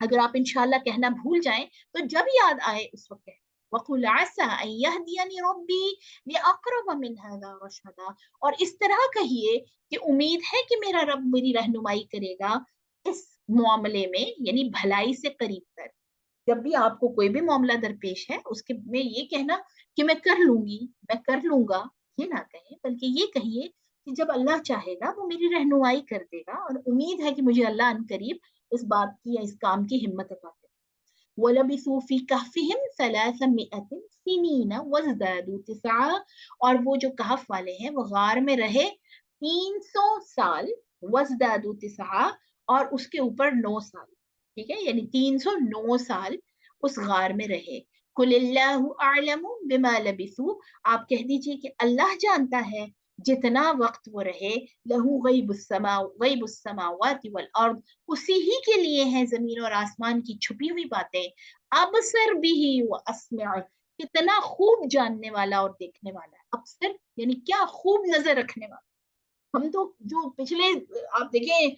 अगर आप इंशाल्लाह कहना भूल जाएं तो जब याद आए उस वक्त कहें, वक़ुल असा अन यहदियनी रब्बी लिअक़रब मिन हाज़ा रशदा, और इस तरह कहिए कि उम्मीद है कि मेरा रब मेरी रहनुमाई करेगा इस मामले में, यानी भलाई से करीब तर। जब भी आपको कोई भी मामला दरपेश है उसके में ये कहना कि मैं कर लूंगी, मैं कर लूंगा, ये ना कहें, बल्कि ये कहिए कि जब अल्लाह चाहेगा वो मेरी रहनुमाई कर देगा, और उम्मीद है कि मुझे अल्लाह अनकरीब इस बात की या इस काम की हिम्मत अता करे। वलबिसू फी कहफिहिम सलासमिअतिन सिनीन वज़दादू तिसआ, और वो जो कहफ वाले हैं वो गार में रहे 300 साल, वज़दादू तिसआ, और उसके ऊपर 9 साल। ठीक है, यानी 309 साल उस गार में रहे। कुलिल्लाहु अअलमु बिमा लबिसू, आप कह दीजिए कि अल्लाह जानता है जितना वक्त वो रहे। लहू गैबुस समावाति वल अर्द, उसी ही के लिए है जमीन और आसमान की छुपी हुई बातें। अबसर बिही व अस्मा, कितना खूब जानने वाला और देखने वाला है। अबसर यानी क्या खूब नजर रखने वाला। हम तो जो पिछले आप देखें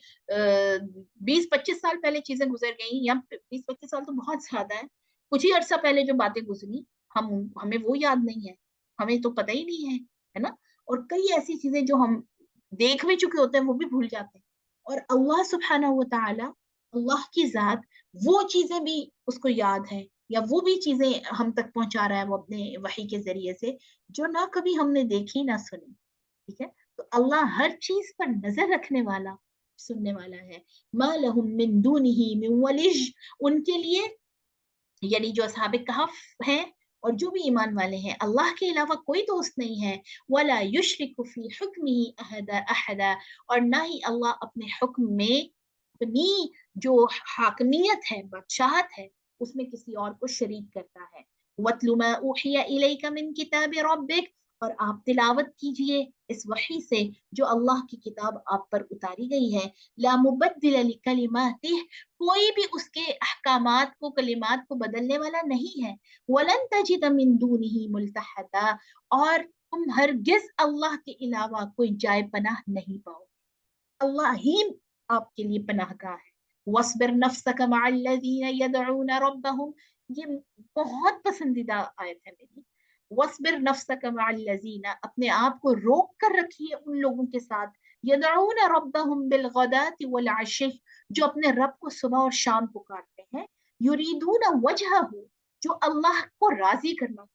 20-25 साल पहले चीजें गुजर गई, या 20-25 साल तो बहुत ज्यादा है, कुछ ही अरसा पहले जो बातें गुजरी हमें वो याद नहीं है, हमें तो पता ही नहीं है ना। और कई ऐसी चीजें जो हम देख भी चुके होते हैं वो भी भूल जाते हैं। और अल्लाह सुब्हानहू व तआला, अल्लाह की जात, वो चीजें भी उसको याद है, या वो भी चीजें हम तक पहुंचा रहा है वो अपने वही के जरिए से, जो ना कभी हमने देखी ना सुनी। ठीक है, तो अल्लाह हर चीज पर नजर रखने वाला, सुनने वाला है। मा लहुम मिन दूनिही मिन वलिज, उनके लिए, यानी जो असहाब कहफ हैं और जो भी ईमान वाले हैं, अल्लाह के अलावा कोई दोस्त नहीं है। वला युशरिकु फी हुक्मिही अहदा अहदा, और ना ही अल्लाह अपने हुक्म में, अपनी जो हाकमियत है, बादशाहत है, उसमें किसी और को शरीक करता है। वत्लु मा उहिया इलैका मिन किताबि रब्बिक, और आप तिलावत कीजिए इस वही से जो अल्लाह की किताब आप पर उतारी गई है। ला मुबद्दिल लिकलिमातिह, कोई भी उसके अहकामात को, कलिमात को बदलने वाला नहीं है। वलन तजिद मिन दूनिही मुल्तहदा, और तुम हरगिज अल्लाह के अलावा कोई जाए पनाह नहीं पाओ, अल्लाह ही आपके लिए पनाहगाह है। वस्बिर नफ्सक मअल्लज़ीना यदऊना रब्बहुम, ये बहुत पसंदीदा आयत है मेरी। वस्बिर नफ्सक मअल्लज़ीना, अपने आप को रोक कर रखिए उन लोगों के साथ, यदऊना रब्बहुम बिलगदाति वल अशी, जो अपने रब को सुबह और शाम पुकारते हैं, युरीदूना वजहहू, जो अल्लाह को राजी करना।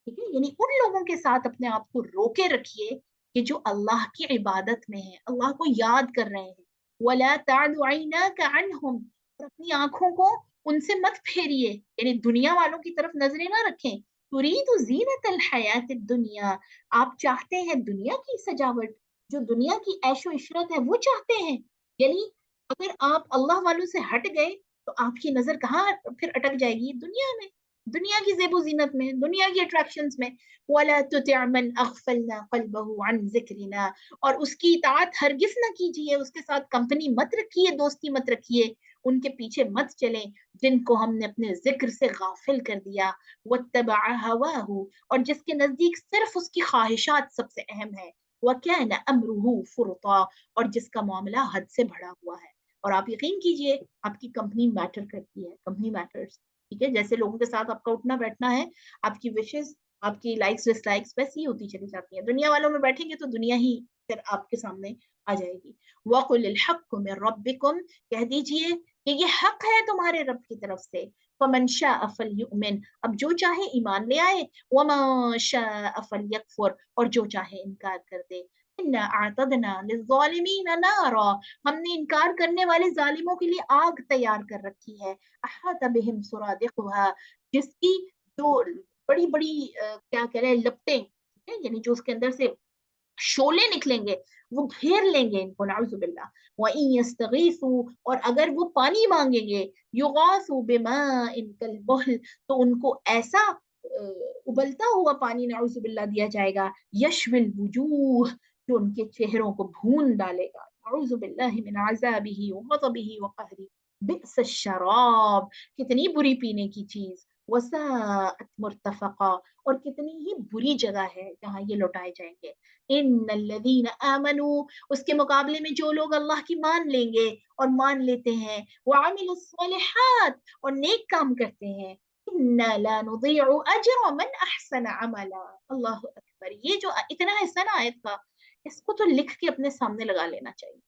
ठीक है, यानी उन लोगों के साथ अपने आप को रोके रखिए कि जो अल्लाह की इबादत में है, अल्लाह को याद कर रहे हैं। वला तादु ऐनाका अन्हुम, और अपनी आंखों को उनसे मत फेरिए, यानी दुनिया वालों की तरफ नजरें ना रखें। तुरीदु जीनतल हयात दुनिया, आप चाहते हैं दुनिया की सजावट, जो दुनिया की ऐशो इशरत है वो चाहते हैं। यानी अगर आप अल्लाह वालों से हट गए तो आपकी नजर कहाँ फिर अटक जाएगी? दुनिया में, दुनिया की जेबो जीनत में, दुनिया की अट्रैक्शंस में। वला तुतिअ मन अगफलना क़ल्बहु अन ज़िक्रिना, और उसकी इताअत हरगिज ना कीजिए, उसके साथ कंपनी मत रखिए, दोस्ती मत रखिए, उनके पीछे मत चलें जिनको हमने अपने जिक्र से गाफिल कर दिया। वत्तबअ हवाहु, और जिसके नजदीक सिर्फ उसकी ख्वाहिशात सबसे अहम है। वकान अमरुहु फुरता, और जिसका मामला हद से बढ़ा हुआ है। और आप यकीन कीजिए, आपकी कंपनी मैटर करती है, कंपनी मैटर्स। ठीक है, जैसे लोगों के साथ आपका उठना बैठना है, आपकी विशेष, आपकी लाइक्स डिसलाइक्स वैसी ही होती चली जाती है। दुनिया वालों में बैठेंगे तो दुनिया ही फिर आपके सामने आ जाएगी। वकुल हक़्क़ु मिन रब्बिकुम, कह दीजिए कि ये हक है तुम्हारे रब की तरफ से। फमन शाअ फलयुमिन, अब जो चाहे ईमान ले आए। वमा शाअ फलयकफुर, और जो चाहे इनकार कर दे। इन्ना अअतदना लिज़्ज़ालिमीन नारा, हमने इनकार करने वाले जालिमों के लिए आग तैयार कर रखी है। अहात बिहिम सुरादिकुहा, जिसकी जो बड़ी बड़ी क्या कह रहे हैं, लपटें, ठीक है, यानी जो उसके अंदर से शोले निकलेंगे, वो घेर लेंगे इनको, नाउजुबिल्लाह। व इन यस्तगीसु, और अगर वो पानी मांगेंगे, युगासु बिमाइन कलबुहल, तो उनको ऐसा उबलता हुआ पानी, नाउजुबिल्लाह, दिया जाएगा। यशविल वुजूह, जो उनके चेहरों को भून डालेगा। नाउजुबिल्लाहि मिन अज़ाबिही व गज़बिही व कहरी, बिअस शराब, कितनी बुरी पीने की चीज। वसाअत मुर्तफका, और कितनी ही बुरी जगह है जहाँ ये लौटाए जाएंगे। इन्नल्लज़ीना आमनू, उसके मुकाबले में जो लोग अल्लाह की मान लेंगे और मान लेते हैं, व अमिलुस्सलिहात, और नेक काम करते हैं, इन्ना ला नुज़ीउ अजर मन अहसन अमला। अल्लाहु अकबर, ये जो इतना हिस्सा ना आयत का, इसको तो लिख के अपने सामने लगा लेना चाहिए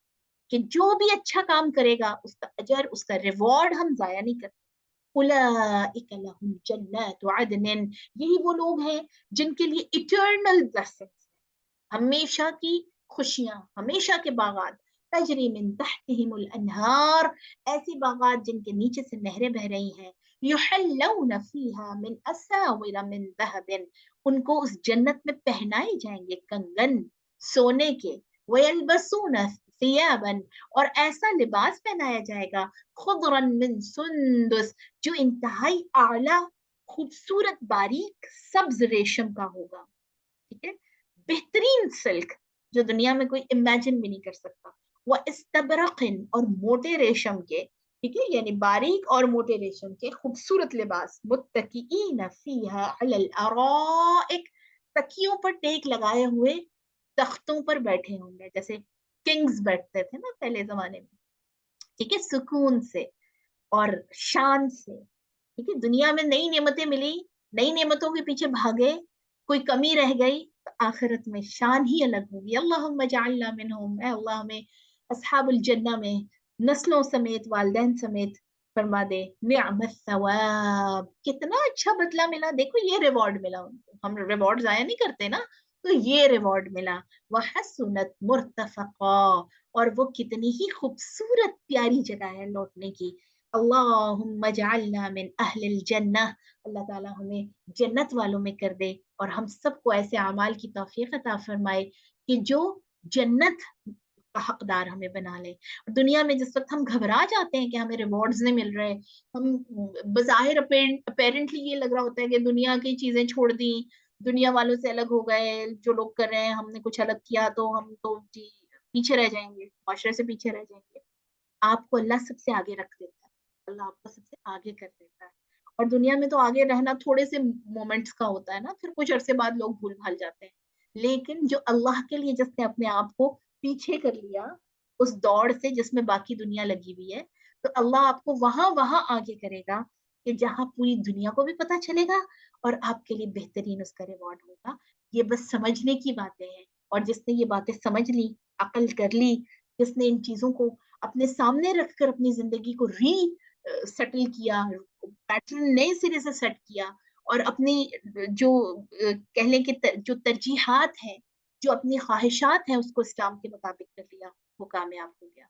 कि जो भी अच्छा काम करेगा उसका अजर, उसका रिवॉर्ड हम जाया नहीं करते। उलाइका लहुम जन्नतु अदनिन, यही वो लोग हैं जिनके लिए इटर्नल ब्लेसिंग्स, हमेशा की खुशियां, हमेशा के बागात। तजरी मिन तहतिहिमुल अनहार, ऐसी बागात जिनके नीचे से नहरें बह रही हैं। युहल्लौना फीहा मिन असाविर मिन ज़हबिन, उनको उस जन्नत में पहनाए जाएंगे कंगन सोने के। वयलबसूना सियाबन, और ऐसा लिबास पहनाया जाएगा, खुदरन मिन सुंदुस, जो इंतहाई आला, खूबसूरत, बारीक सब्ज रेशम का होगा। ठीक है, बेहतरीन सिल्क, जो दुनिया में कोई इमेजिन भी नहीं कर सकता। वह इस्तबरकिन, और मोटे रेशम के, ठीक है, यानी बारीक और मोटे रेशम के खूबसूरत लिबास। मुत्तकीईन फीहा अलल अराइक, तकियों पर टेक लगाए हुए तख्तों पर बैठे होंगे, जैसे किंग्स बैठते थे ना पहले जमाने में। ठीक है, सुकून से और शान से। ठीक है, दुनिया में नई नेमतें मिली, नई नेमतों के पीछे भागे, कोई कमी रह गई तो आखिरत में शान ही अलग होगी। अल्लाहुम्मा जअलना मिनहुम, ऐ अल्लाह हमें अस्हाबुल जन्नह में नस्लों समेत वालिदैन समेत फरमा दे। निअमत सवाब, कितना अच्छा बदला मिला, देखो ये रिवॉर्ड मिला उनको, हम रिवॉर्ड जाया नहीं करते ना, तो ये रिवॉर्ड मिला। वहसुनत मुर्तफका, और वो कितनी ही खूबसूरत प्यारी जगह है लौटने की। अल्लाहुम्मा जअलना मिन अहलिल जन्नह, अल्लाह ताला हमें जन्नत वालों में कर दे, और हम सबको ऐसे अमाल की तौफीक अता फरमाए कि जो जन्नत का हकदार हमें बना ले। दुनिया में जिस वक्त हम घबरा जाते हैं कि हमें रिवॉर्ड्स नहीं मिल रहे, हम बज़ाहिर अपेरेंटली ये लग रहा होता है कि दुनिया की चीजें छोड़ दी, दुनिया वालों से अलग हो गए, जो लोग कर रहे हैं हमने कुछ अलग किया तो हम तो जी पीछे रह जाएंगे, माशरे से पीछे रह जाएंगे। आपको अल्लाह सबसे आगे रख देता है, अल्लाह आपको सबसे आगे कर देता है। और दुनिया में तो आगे रहना थोड़े से मोमेंट्स का होता है ना, फिर कुछ अरसे बाद लोग भूल भाल जाते हैं। लेकिन जो अल्लाह के लिए जिसने अपने आप को पीछे कर लिया उस दौड़ से जिसमें बाकी दुनिया लगी हुई है, तो अल्लाह आपको वहां वहां आगे करेगा कि जहां पूरी दुनिया को भी पता चलेगा और आपके लिए बेहतरीन उसका रिवॉर्ड होगा। ये बस समझने की बातें हैं, और जिसने ये बातें समझ ली, अकल कर ली, जिसने इन चीजों को अपने सामने रखकर अपनी जिंदगी को री सेटल किया, पैटर्न नए सिरे से सेट किया, और अपनी जो कह लें कि जो तरजीहात हैं, जो अपनी ख्वाहिशात हैं, उसको इस्लाम के मुताबिक कर लिया, वो कामयाब हो गया।